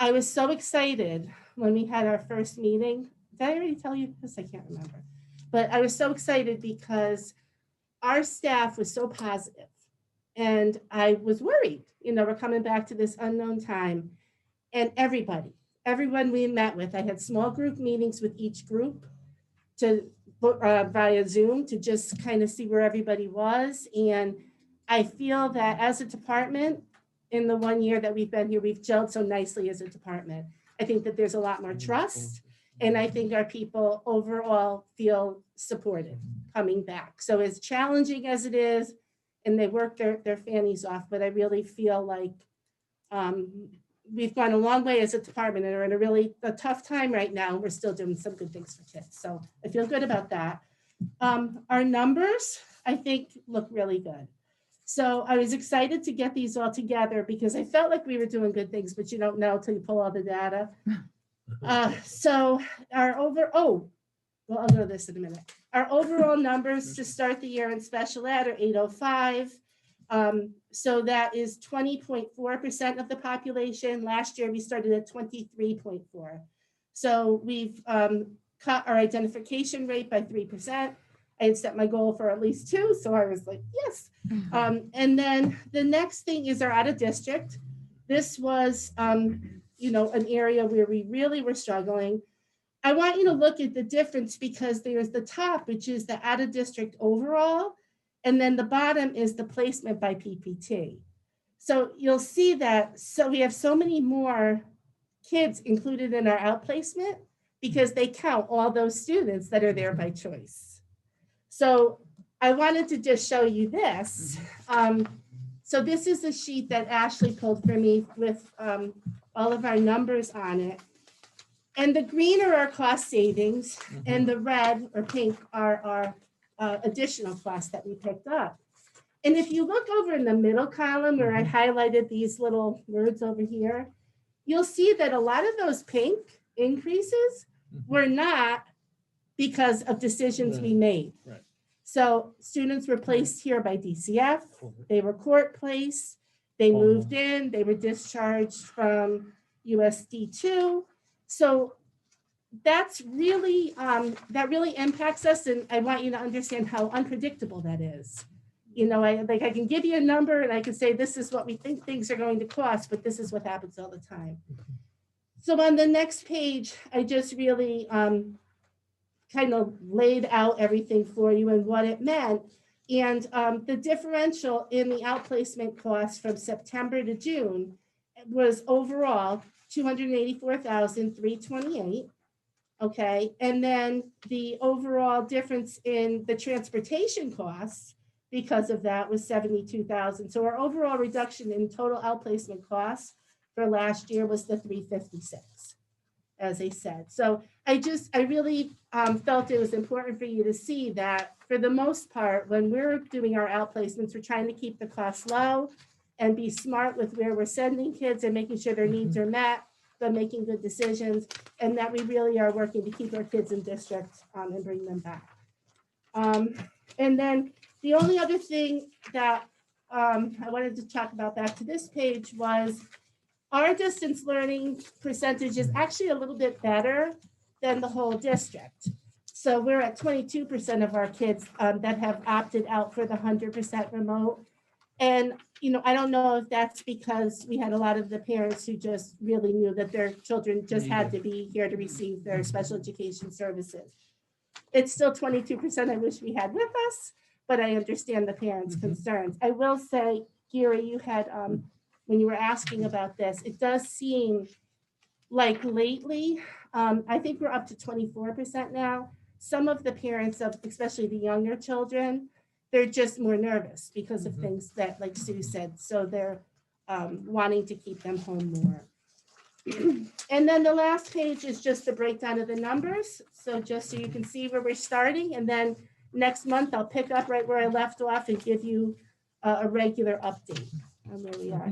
I was so excited when we had our first meeting. Did I already tell you this? I can't remember. But I was so excited because our staff was so positive. And I was worried, we're coming back to this unknown time. And everyone we met with, I had small group meetings with each group via Zoom to just kind of see where everybody was. And I feel that as a department, in the 1 year that we've been here, we've gelled so nicely as a department. I think that there's a lot more trust. And I think our people overall feel supported coming back. So as challenging as it is, and they work their fannies off, but I really feel like we've gone a long way as a department and are in a tough time right now. We're still doing some good things for kids. So I feel good about that. Our numbers, I think, look really good. So I was excited to get these all together because I felt like we were doing good things, but you don't know until you pull all the data. So I'll go to this in a minute. Our overall numbers to start the year in special ed are 805. So that is 20.4% of the population. Last year we started at 23.4. So we've cut our identification rate by 3%. I had set my goal for at least 2, so I was like, yes. And then the next thing is our out of district. This was, an area where we really were struggling. I want you to look at the difference because there's the top, which is the out of district overall, and then the bottom is the placement by PPT. So you'll see that, so we have so many more kids included in our outplacement because they count all those students that are there by choice. So I wanted to just show you this. So this is a sheet that Ashley pulled for me with all of our numbers on it. And the green are our cost savings, and the red or pink are our additional costs that we picked up. And if you look over in the middle column where I highlighted these little words over here, you'll see that a lot of those pink increases were not because of decisions we made. Right. So students were placed here by DCF, they were court placed, they moved in, they were discharged from USD2. So that's really, that really impacts us. And I want you to understand how unpredictable that is. You know, I can give you a number and I can say, this is what we think things are going to cost, but this is what happens all the time. So on the next page, I just really kind of laid out everything for you and what it meant. And the differential in the outplacement cost from September to June was overall $284,328. Okay, and then the overall difference in the transportation costs because of that was 72,000. So our overall reduction in total outplacement costs for last year was the 356, as I said. So I really felt it was important for you to see that for the most part, when we're doing our outplacements, we're trying to keep the costs low and be smart with where we're sending kids and making sure their needs are met, but making good decisions, and that we really are working to keep our kids in district and bring them back. And then the only other thing that I wanted to talk about back to this page was our distance learning percentage is actually a little bit better than the whole district. So we're at 22% of our kids that have opted out for the 100% remote. And, you know, I don't know if that's because we had a lot of the parents who just really knew that their children just had to be here to receive their special education services. It's still 22% I wish we had with us, but I understand the parents' concerns. I will say, Gary, you had, when you were asking about this, it does seem like lately, I think we're up to 24% now. Some of the parents of, especially the younger children, they're just more nervous because of things that, like Sue said, so they're wanting to keep them home more. And then the last page is just the breakdown of the numbers. So just so you can see where we're starting. And then next month, I'll pick up right where I left off and give you a regular update on where we are.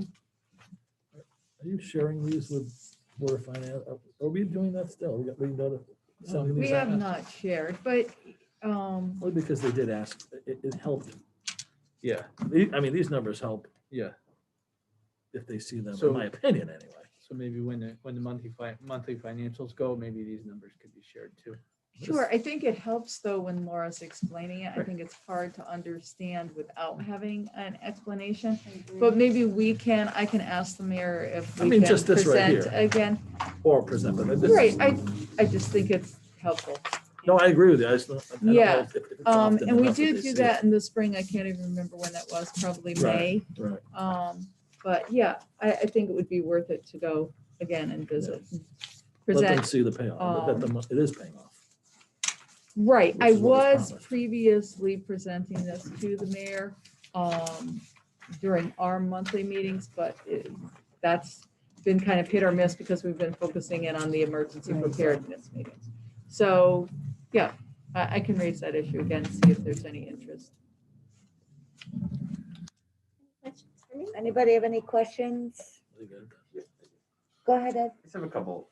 Are you sharing these with Board of Finance? Are we doing that still? We have not shared, but Well, because they did ask, it helped. Yeah, I mean, these numbers help yeah. if they see them, So- in my opinion, anyway. So maybe when the monthly financials go, maybe these numbers could be shared too. sure, I think it helps though when Laura's explaining it. I think it's hard to understand without having an explanation. But maybe I can ask the mayor if I we mean, can just this right present here. again. Or present, but this. Right, I just think it's helpful. No, I agree with you. I just don't know Yeah, if it's often and we enough that did they do see that it. in the spring. I can't even remember when that was, probably May. Right. But yeah, I think it would be worth it to go again and visit. and Let them Present, see the payoff. Let them, it is paying off. right, which I is what was was promised. previously presenting this to the mayor during our monthly meetings, but that's been kind of hit or miss because we've been focusing in on the emergency preparedness meetings. So, yeah, I can raise that issue again, and see if there's any interest. Anybody have any questions? Really good. Go ahead, Ed. I just have a couple.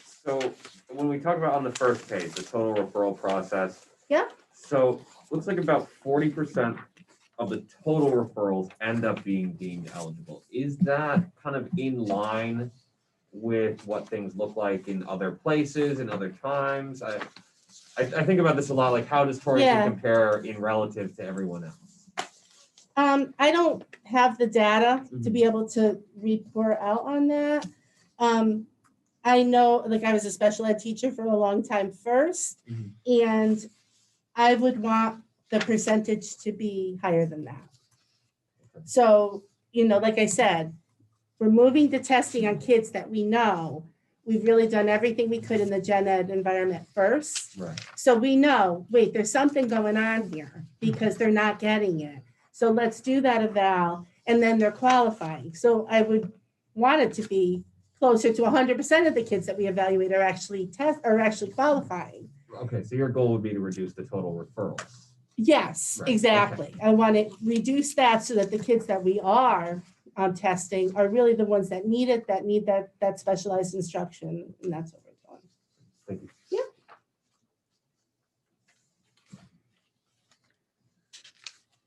So when we talk about on the first page, the total referral process. Yeah. So looks like about 40% of the total referrals end up being deemed eligible. Is that kind of in line with what things look like in other places and other times? I think about this a lot, like how does Torrington Yeah. compare in relative to everyone else? I don't have the data to be able to report out on that. I know, like I was a special ed teacher for a long time first, and I would want the percentage to be higher than that. So, you know, like I said, we're moving to testing on kids that we know. We've really done everything we could in the gen ed environment first. Right. So we know, wait, there's something going on here because they're not getting it. So let's do that eval, and then they're qualifying. So I would want it to be closer to 100% of the kids that we evaluate are actually qualifying. Okay, so your goal would be to reduce the total referrals. Yes, Right, exactly. I want to reduce that so that the kids that we are testing are really the ones that need it, that need that specialized instruction, and that's what we're doing. Thank you. Yeah.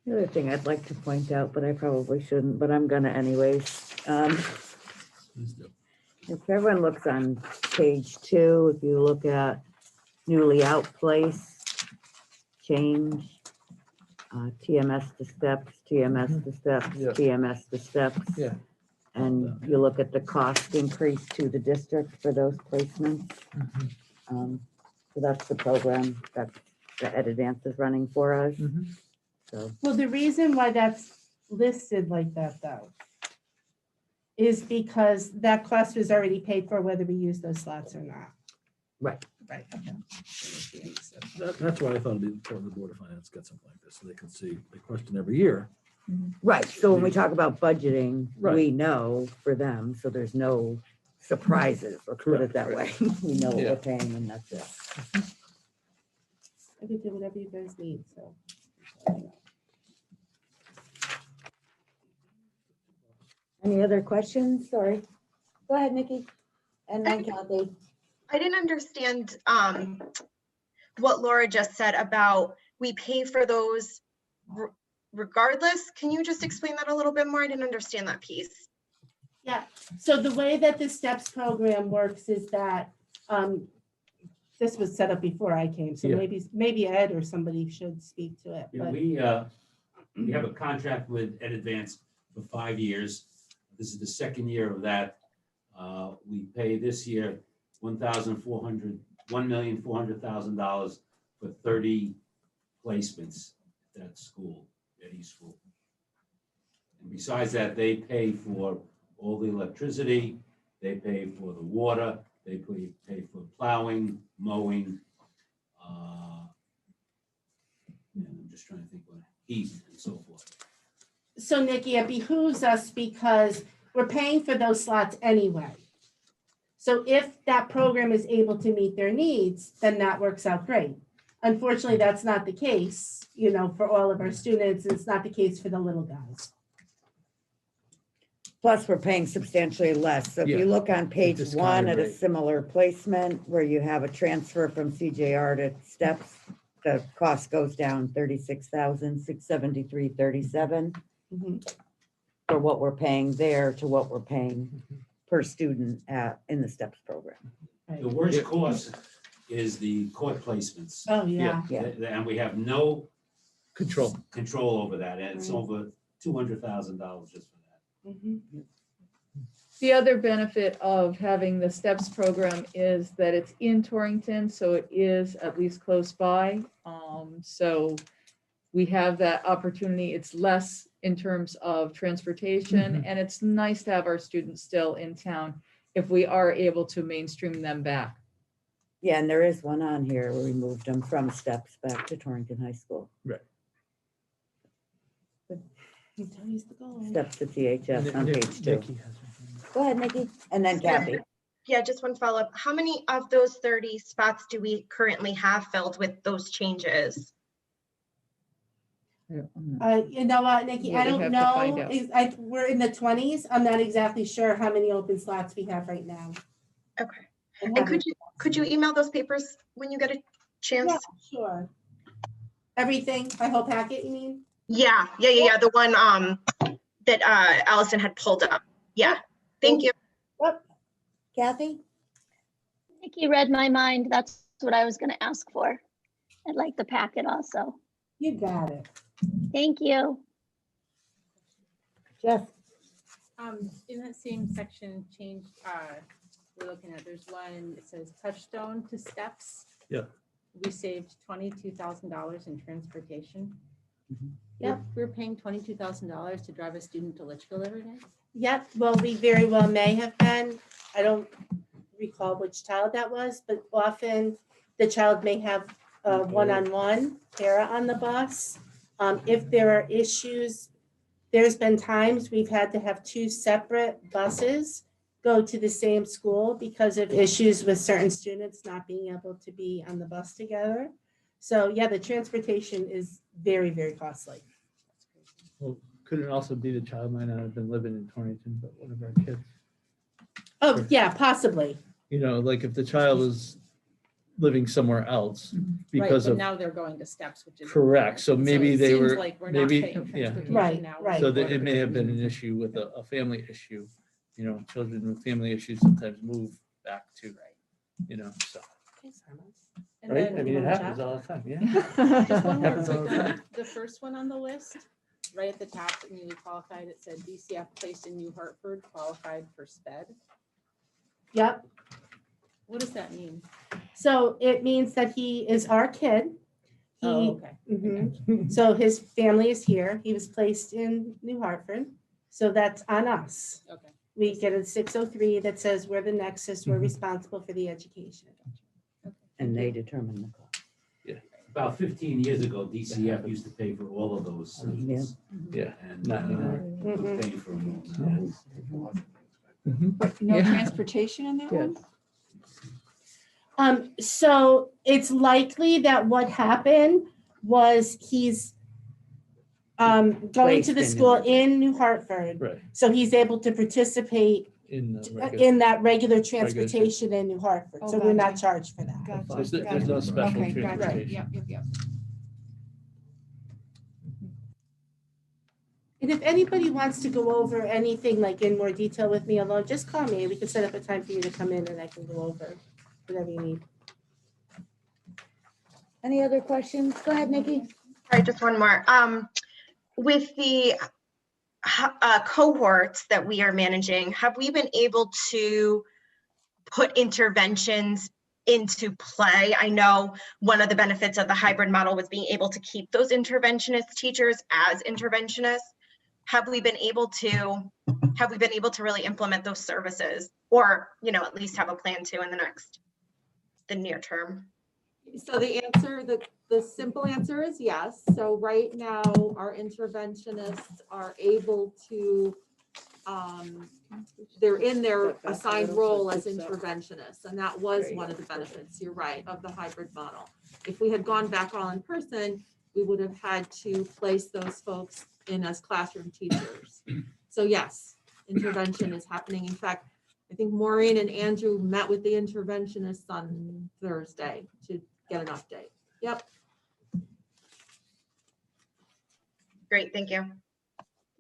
The other thing I'd like to point out, but I probably shouldn't, but I'm gonna anyways. Please do. If everyone looks on page 2, if you look at newly outplaced change, TMS to steps, TMS to steps, Yeah. TMS to steps. Yeah. And you look at the cost increase to the district for those placements. So that's the program that the EdAdvance is running for us. So Well, the reason why that's listed like that though is because that cost was already paid for whether we use those slots or not. Right. Right, okay. That's why I thought it'd be important the Board of Finance get something like this, so they can see, they question every year. right, so when we talk about budgeting, we Right. know for them, so there's no surprises, let's put it that way. We know what Yeah. we're paying and that's it. I could do whatever you guys need, so. Any other questions? Sorry. Go ahead, Nikki. And then Kathy. I didn't understand what Laura just said about we pay for those regardless. Can you just explain that a little bit more? I didn't understand that piece. Yeah, so the way that the STEPS program works is that, this was set up before I came, so Yeah. maybe Ed or somebody should speak to it, Yeah, but. we have a contract with EdAdvance for 5 years. This is the second year of that. We pay this year $1,400,000 for 30 placements at that school, at each school. And besides that, they pay for all the electricity, they pay for the water, they pay for plowing, mowing, and I'm just trying to think what heat and so forth. So Nikki, it behooves us because we're paying for those slots anyway. So if that program is able to meet their needs, then that works out great. Unfortunately, that's not the case, for all of our students. It's not the case for the little guys. Plus, we're paying substantially less. So if Yeah. you look on page discounted one at a rate. similar placement where you have a transfer from CJR to steps, the cost goes down 36,673.37 for what we're paying there to what we're paying per student in the steps program. The worst cost is the court placements. Oh, yeah. Yeah. And we have no Control. control over that, and it's Right. over $200,000 just for that. The other benefit of having the STEPS program is that it's in Torrington, so it is at least close by. So we have that opportunity. It's less in terms of transportation, and it's nice to have our students still in town if we are able to mainstream them back. Yeah, and there is one on here where we moved them from steps back to Torrington High School. It's always the goal. Steps to THS on Nick- page 2. Nikki has her hand up. Go ahead, Nikki. And then Kathy. Yeah, just one follow-up. How many of those 30 spots do we currently have filled with those changes? I'm not- You know what, Nikki, Yeah, I we don't have to find know. out. We're in the 20s. I'm not exactly sure how many open slots we have right now. Okay. And could you email those papers when you get a chance? Yeah, sure. Everything, my whole packet, you mean? Yeah. The one that Allison had pulled up. Yeah. Thank you. Kathy? Nikki read my mind. That's what I was going to ask for. I'd like the packet also. You got it. Thank you. Jeff? In that same section change, we're looking at, there's one, it says touchstone to steps. Yeah. We saved $22,000 in transportation. Yep. We're paying $22,000 to drive a student to Litchfield every day. Yep, well, we very well may have been. I don't recall which child that was, but often the child may have a one-on-one para on the bus. If there are issues, there's been times we've had to have 2 separate buses go to the same school because of issues with certain students not being able to be on the bus together. So yeah, the transportation is very, very costly. Well, could it also be the child might not have been living in Torrington, but one of our kids? Oh, yeah, possibly. Like if the child was living somewhere else because Right, but of, now they're going to steps, which is. correct. So maybe it they seems were, like we're not maybe, paying yeah. transportation Right, now. right. So that it may have been an issue with a family issue. Children with family issues sometimes move back to, so. And Right? then I mean, it wanna happens check? all the time, yeah. just one more Happens all quick the one. time. The first one on the list, right at the top, newly qualified, it said DCF placed in New Hartford qualified for SPED. Yep. What does that mean? So it means that he is our kid. Oh, He, okay. Mhm. So his family is here. He was placed in New Hartford. So that's on us. Okay. We get a 603 that says we're the nexus, we're Mhm. responsible for the education. And they determine the cost. About 15 years ago, DCF used to pay for all of those services. Yeah. And Not anymore. we're paying for them all now. But no Yeah. transportation in that one? So it's likely that what happened was he's going Placed to the in New school Hartford. in New Hartford. Right, So he's able to participate in the regular. in that regular transportation in New Hartford. Oh, So we're not gotcha. charged for that. Gotcha. There's no special Okay, gotcha. transportation. Yep. And if anybody wants to go over anything like in more detail with me alone, just call me. We can set up a time for you to come in and I can go over whatever you need. Any other questions? Go ahead, Nikki. All right, just one more. With the cohorts that we are managing, have we been able to put interventions into play? I know one of the benefits of the hybrid model was being able to keep those interventionist teachers as interventionists. Have we been able to really implement those services, or at least have a plan to in the near term? So the simple answer is yes. So right now, our interventionists are able to, they're in their assigned role as interventionists, and that was one of the benefits, you're right, of the hybrid model. If we had gone back all in person, we would have had to place those folks in as classroom teachers. So yes, intervention is happening. In fact, I think Maureen and Andrew met with the interventionists on Thursday to get an update. Yep. Great, thank you.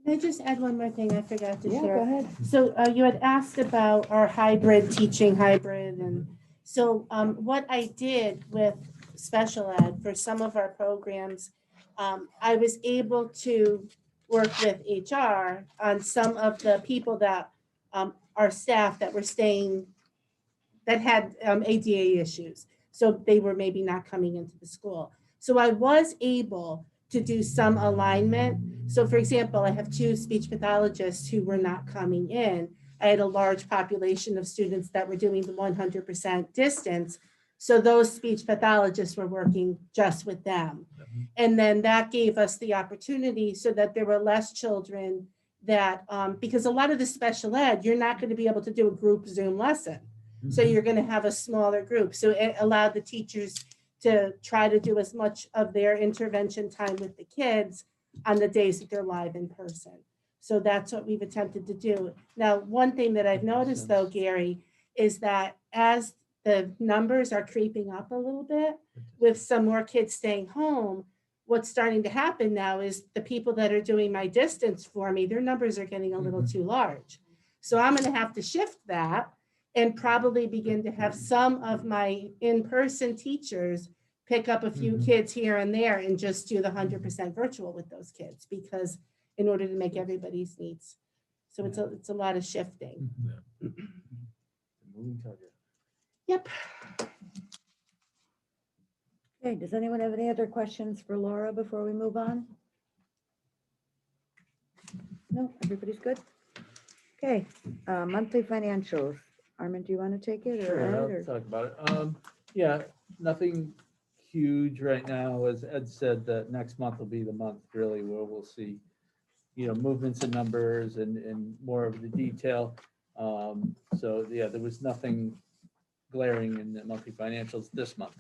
Can I just add one more thing I forgot to Yeah, share? go ahead. So you had asked about our hybrid, teaching hybrid. And so what I did with special ed for some of our programs, I was able to work with HR on some of the people that our staff that were staying, that had ADA issues. So they were maybe not coming into the school. So I was able to do some alignment. So for example, I have 2 speech pathologists who were not coming in. I had a large population of students that were doing the 100% distance. So those speech pathologists were working just with them. And then that gave us the opportunity so that there were less children that, because a lot of the special ed, you're not going to be able to do a group Zoom lesson. So you're going to have a smaller group. So it allowed the teachers to try to do as much of their intervention time with the kids on the days that they're live in person. So that's what we've attempted to do. Now, one thing that I've noticed though, Gary, is that as the numbers are creeping up a little bit with some more kids staying home, what's starting to happen now is the people that are doing my distance for me, their numbers are getting a little too large. So I'm going to have to shift that and probably begin to have some of my in-person teachers pick up a few kids here and there and just do the 100% virtual with those kids, because in order to make everybody's needs. So it's a lot of shifting. Moving target. Yep. Okay, does anyone have any other questions for Laura before we move on? No, everybody's good? Okay, monthly financials. Armin, do you want to take it or Sure, Ed? I'll or- talk about it. Yeah, nothing huge right now. As Ed said, that next month will be the month really where we'll see, movements in numbers and more of the detail. So yeah, there was nothing glaring in the monthly financials this month.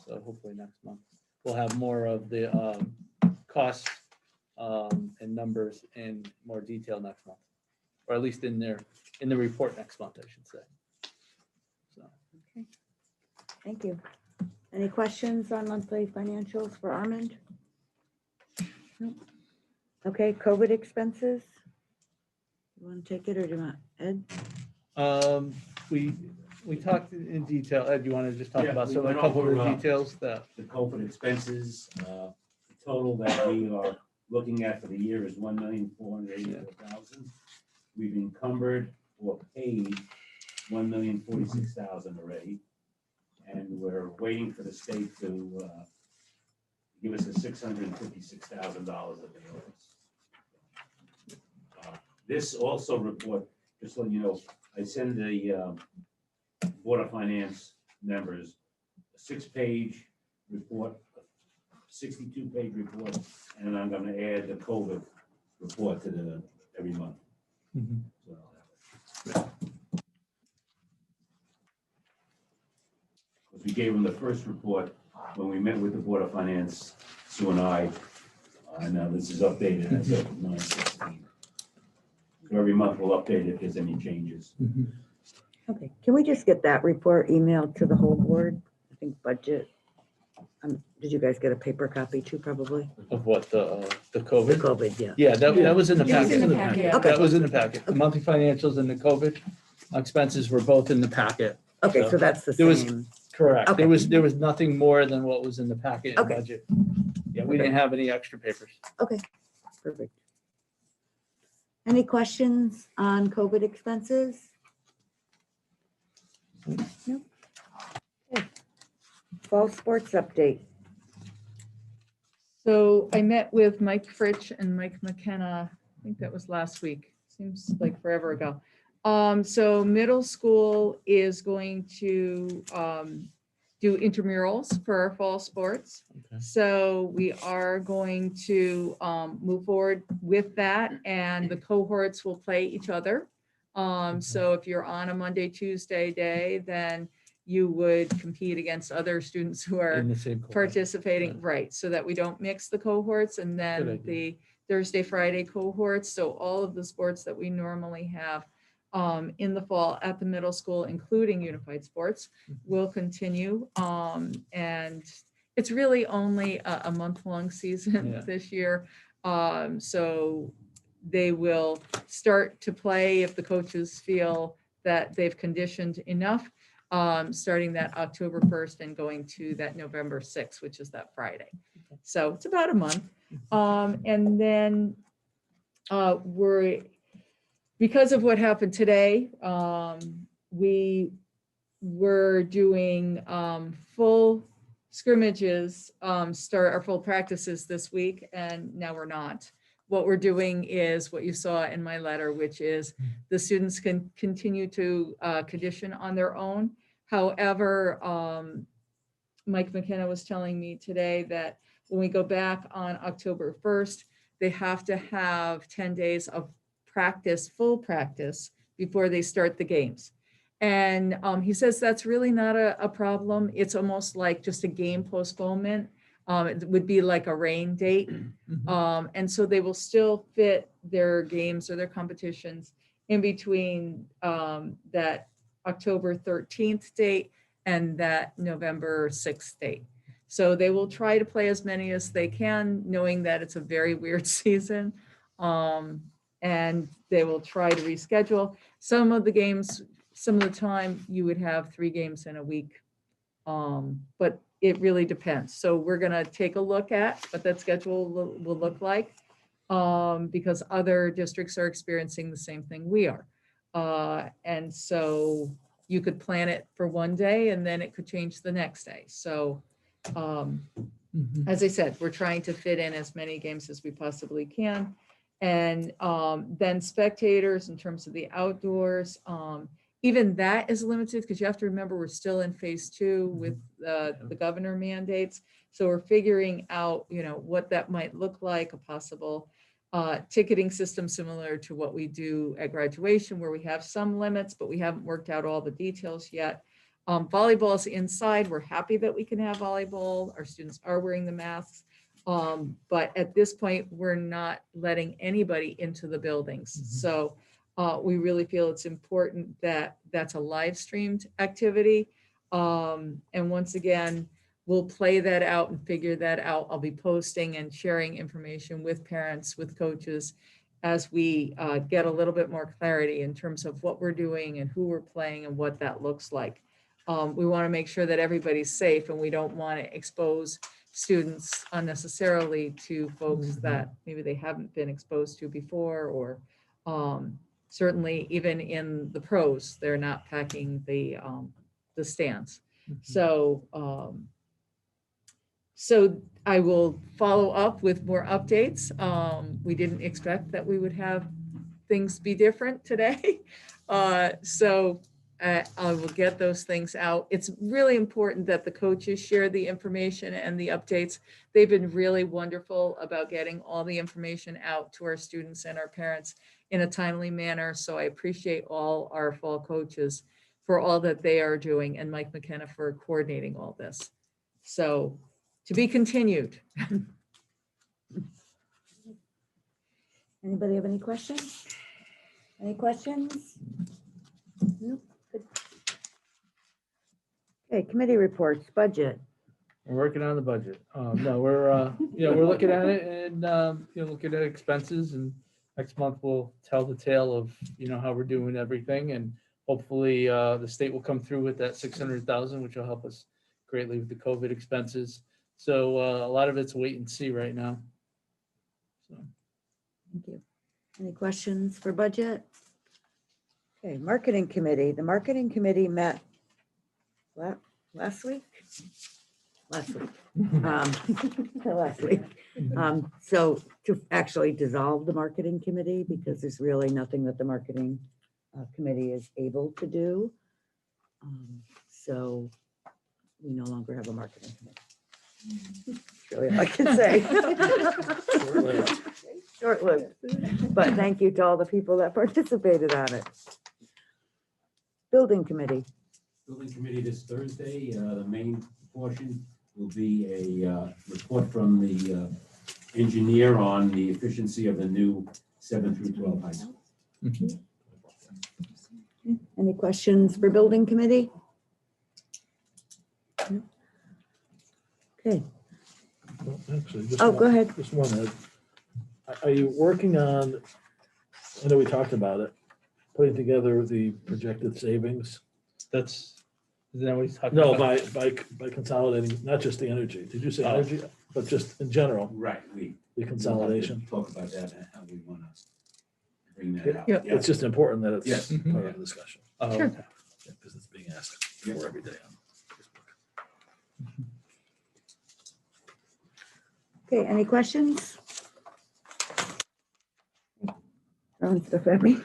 So hopefully next month we'll have more of the costs and numbers in more detail next month, or at least in the report next month, I should say. So. Okay, thank you. Any questions on monthly financials for Armand? No. Okay, COVID expenses. You want to take it or do you want Ed? We we talked in detail. Ed, you want to just talk Yeah, about we some, a went couple of over, the details that, The COVID expenses, the total that we are looking at for the year is $1,484,000. We've encumbered or paid $1,046,000 already. And we're waiting for the state to give us a $656,000 advance. This also report, just so you know, I send the Board of Finance members a 6-page report, a 62-page report, and then I'm gonna add the COVID report to the every month. So, we gave them the first report when we met with the Board of Finance, Sue and I, and now this is updated as of 9/16. So every month we'll update if there's any changes. Okay, can we just get that report emailed to the whole board? I think budget. Did you guys get a paper copy too, probably? of what the The COVID? COVID, yeah. Yeah, that was in the It was in packet. the packet. Okay. That was in the packet. The monthly financials and the COVID expenses were both in the packet. Okay, so that's the There was- same. Correct. Okay. There was nothing more than what was in the packet and Okay. budget. Yeah, we didn't have any extra papers. Okay, perfect. Any questions on COVID expenses? No. Okay. Fall sports update. So I met with Mike Fritsch and Mike McKenna, I think that was last week, seems like forever ago. So middle school is going to do intramurals for our fall sports. Okay. So we are going to move forward with that, and the cohorts will play each other. So if you're on a Monday, Tuesday day, then you would compete against other students who are In the same cohort. participating, right, so that we don't mix the cohorts, and Good then idea. the Thursday, Friday cohorts. So all of the sports that we normally have in the fall at the middle school, including unified sports, will continue. And it's really only a month-long season Yeah. this year. So they will start to play if the coaches feel that they've conditioned enough, starting that October 1st and going to that November 6th, which is that Friday. So it's about a month. And then because of what happened today, we were doing full scrimmages, start our full practices this week, and now we're not. What we're doing is what you saw in my letter, which is the students can continue to condition on their own. However, Mike McKenna was telling me today that when we go back on October 1st, they have to have 10 days of practice, full practice, before they start the games. And he says that's really not a problem. It's almost like just a game postponement. It would be like a rain date. And so they will still fit their games or their competitions in between that October 13th date and that November 6th date. So they will try to play as many as they can, knowing that it's a very weird season. And they will try to reschedule. Some of the games, some of the time you would have 3 games in a week. But it really depends. So we're gonna take a look at what that schedule will look like, because other districts are experiencing the same thing we are. And so you could plan it for one day and then it could change the next day. So as I said, we're trying to fit in as many games as we possibly can. And then spectators in terms of the outdoors, even that is limited because you have to remember we're still in phase 2 with the governor mandates. So we're figuring out, what that might look like, a possible ticketing system similar to what we do at graduation, where we have some limits, but we haven't worked out all the details yet. Volleyball is inside. We're happy that we can have volleyball. Our students are wearing the masks. But at this point, we're not letting anybody into the buildings. So we really feel it's important that that's a live streamed activity. And once again, we'll play that out and figure that out. I'll be posting and sharing information with parents, with coaches as we get a little bit more clarity in terms of what we're doing and who we're playing and what that looks like. We want to make sure that everybody's safe, and we don't want to expose students unnecessarily to folks that maybe they haven't been exposed to before, or certainly even in the pros, they're not packing the stands. So so I will follow up with more updates. We didn't expect that we would have things be different today. So I will get those things out. It's really important that the coaches share the information and the updates. They've been really wonderful about getting all the information out to our students and our parents in a timely manner. So I appreciate all our fall coaches for all that they are doing, and Mike McKenna for coordinating all this. So to be continued. Anybody have any questions? Any questions? Nope. Good. Okay, committee reports, budget. We're working on the budget. No, we're, we're looking at it and, looking at expenses, and next month we'll tell the tale of, how we're doing everything, and hopefully the state will come through with that 600,000, which will help us greatly with the COVID expenses. So a lot of it's wait and see right now. So. Thank you. Any questions for budget? Okay, marketing committee. The marketing committee met last week? Last week. Last week. So to actually dissolve the marketing committee, because there's really nothing that the marketing committee is able to do. So we no longer have a marketing committee. That's really all I can say. Short-lived. But thank you to all the people that participated on it. Building committee. Building committee this Thursday, the main portion will be a report from the engineer on the efficiency of the new 7 through 12 high school. Any questions for building committee? Okay. Well, actually, just Oh, one- go ahead. Just one, Ed. Are you working on, I know we talked about it, putting together the projected savings? Isn't that what he's talking No, about? by consolidating, not just the energy. Did you say Oh. energy? But just in general, Right, the consolidation. Talk about that and how we want to bring that out. Yeah, it's just important that it's Yes. part of the discussion. Oh, Sure. okay. Because it's being asked for every day on Facebook. Okay, any questions? Throwing stuff at me.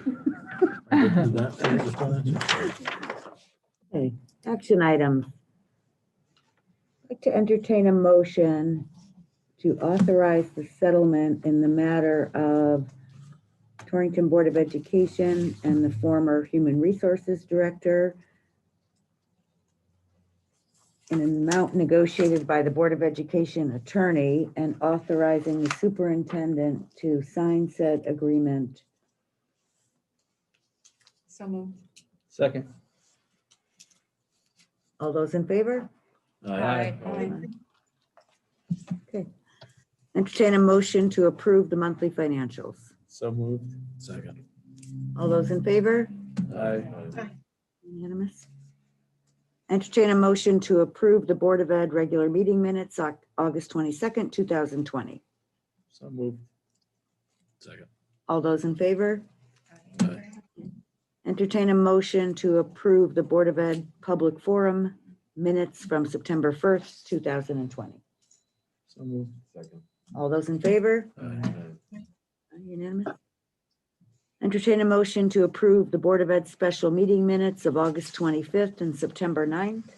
I did do that. I just wanted to- Okay, action items. I'd like to entertain a motion to authorize the settlement in the matter of Torrington Board of Education and the former Human Resources Director in an amount negotiated by the Board of Education attorney, and authorizing the superintendent to sign said agreement. So moved. Second. All those in favor? Aye. Okay. Entertain a motion to approve the monthly financials. So moved. Second. All those in favor? Aye. Unanimous. Entertain a motion to approve the Board of Ed regular meeting minutes, August 22nd, 2020. So moved. Second. All those in favor? Aye. Entertain a motion to approve the Board of Ed public forum minutes from September 1st, 2020. So moved. Second. All those in favor? Aye. Unanimous. Entertain a motion to approve the Board of Ed special meeting minutes of August 25th and September 9th.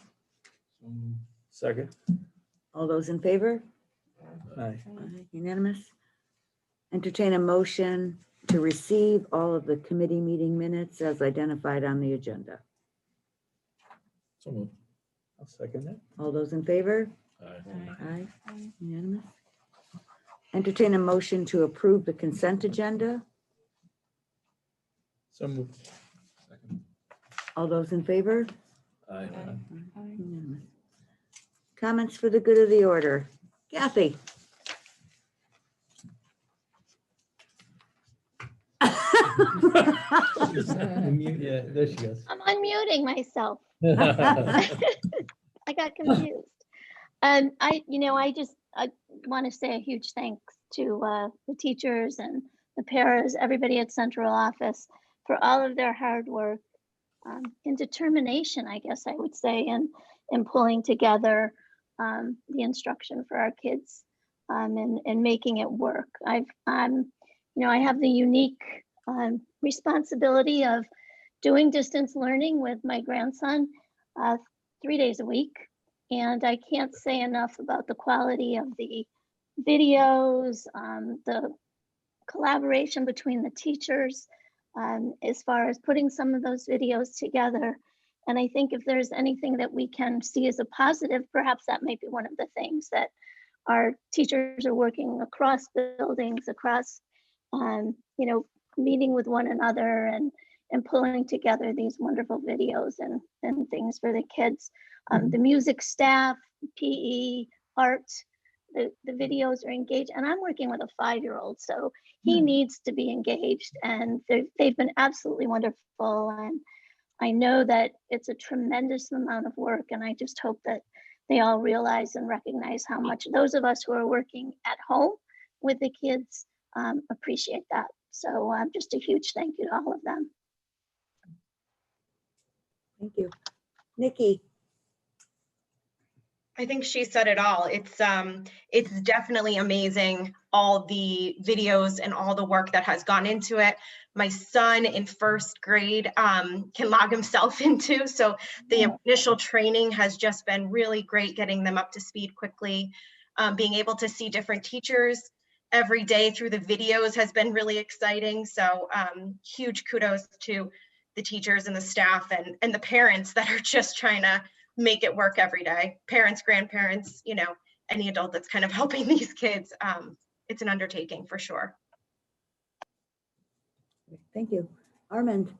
So moved. Second. All those in favor? Aye. Unanimous. Entertain a motion to receive all of the committee meeting minutes as identified on the agenda. So moved. I'll second that. All those in favor? Aye. Aye. Unanimous. Entertain a motion to approve the consent agenda. So moved. Second. All those in favor? Aye. Unanimous. Comments for the good of the order. Kathy? Yeah, there she goes. I'm unmuting myself. I got confused. I want to say a huge thanks to the teachers and the paras, everybody at central office for all of their hard work and determination, I guess I would say, in pulling together the instruction for our kids and making it work. I have the unique responsibility of doing distance learning with my grandson 3 days a week. And I can't say enough about the quality of the videos, the collaboration between the teachers, as far as putting some of those videos together. And I think if there's anything that we can see as a positive, perhaps that might be one of the things that our teachers are working across buildings, across, meeting with one another and pulling together these wonderful videos and things for the kids. The music staff, PE, art, the videos are engaged. And I'm working with a 5-year-old, so he needs to be engaged. And they've been absolutely wonderful. And I know that it's a tremendous amount of work. And I just hope that they all realize and recognize how much those of us who are working at home with the kids appreciate that. So just a huge thank you to all of them. Thank you. Nikki. I think she said it all. It's definitely amazing, all the videos and all the work that has gone into it. My son in 1st grade can log himself into, so the initial training has just been really great, getting them up to speed quickly. Being able to see different teachers every day through the videos has been really exciting. So huge kudos to the teachers and the staff and the parents that are just trying to make it work every day. Parents, grandparents, any adult that's kind of helping these kids. It's an undertaking for sure. Thank you. Armand.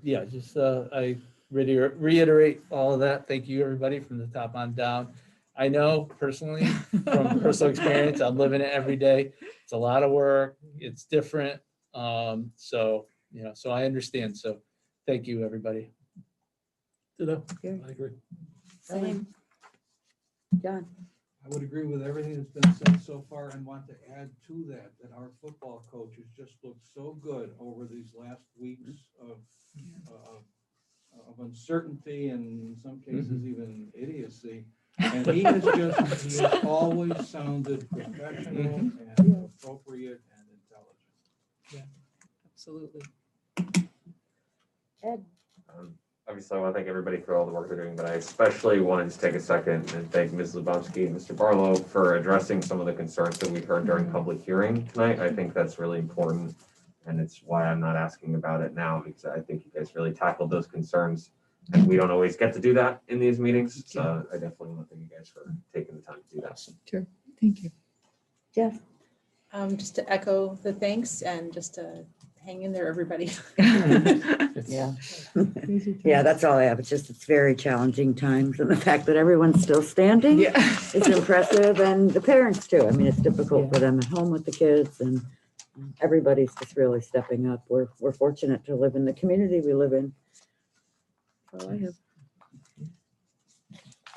Yeah, just I reiterate all of that. Thank you, everybody, from the top on down. I know personally, from personal experience, I'm living it every day. It's a lot of work. It's different. So I understand. So thank you, everybody. Ditto. Okay. I agree. Same. John. I would agree with everything that's been said so far and want to add to that our football coaches just looked so good over these last weeks of uncertainty and in some cases even idiocy. And he has always sounded professional and appropriate and intelligent. Yeah, absolutely. Ed. Obviously, I want to thank everybody for all the work they're doing, but I especially wanted to take a second and thank Ms. Lubomsky and Mr. Barlow for addressing some of the concerns that we heard during public hearing tonight. I think that's really important, and it's why I'm not asking about it now, because I think you guys really tackled those concerns, and we don't always get to do that in these meetings. So I definitely want to thank you guys for taking the time to do that. Sure. Thank you. Jeff. Just to echo the thanks and just to hang in there, everybody. Yeah. Yeah, that's all I have. It's very challenging times, and the fact that everyone's still standing is impressive, and the parents too. I mean, it's difficult for them at home with the kids, and everybody's just really stepping up. We're fortunate to live in the community we live in. That's all I have.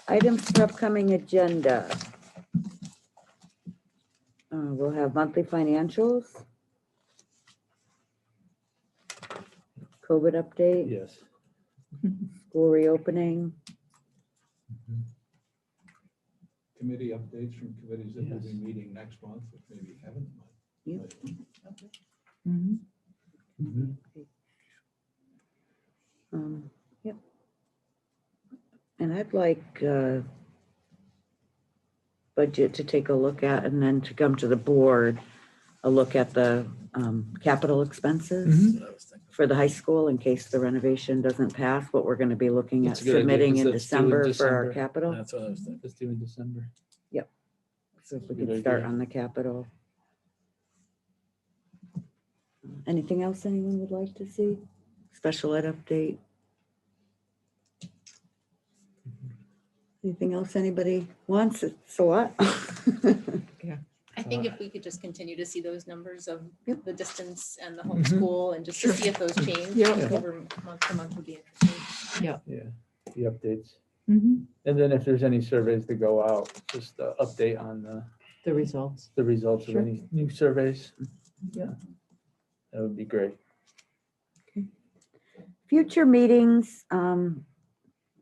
Items for upcoming agenda. We'll have monthly financials. COVID update. Yes. School reopening. Committee updates from committees that will be meeting next month, which maybe haven't. Yep. Yep. And I'd like budget to take a look at, and then to come to the board, a look at the capital expenses for the high school in case the renovation doesn't pass, what we're going to be looking at That's a good idea, submitting 'cause in that's due in December for our December. capital. That's what I was thinking. Let's do in December. Yep. So if we Good could start idea. on the capital. Anything else anyone would like to see? Special ed update? Anything else anybody wants? It's a lot. I think if we could just continue to see those numbers of Yep. the distance and the Mhm. homeschool and just to Sure. see if those change Yeah. over month to month would be interesting. Yeah, the updates. Mhm. And then if there's any surveys to go out, just update on The results. the results of Sure. any new surveys. Yeah. That would be great. Future meetings,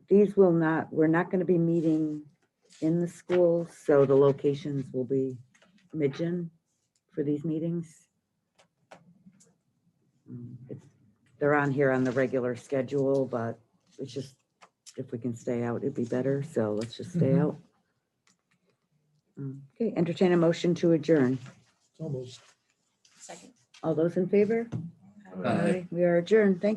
these will not, we're not going to be meeting in the schools, so the locations will be Midgeon for these meetings. They're on here on the regular schedule, but it's just, if we can stay out, it'd be better, so let's just stay Mhm. out. Okay, entertain a motion to adjourn. Almost. Second. All those in favor? Aye. We are adjourned. Thank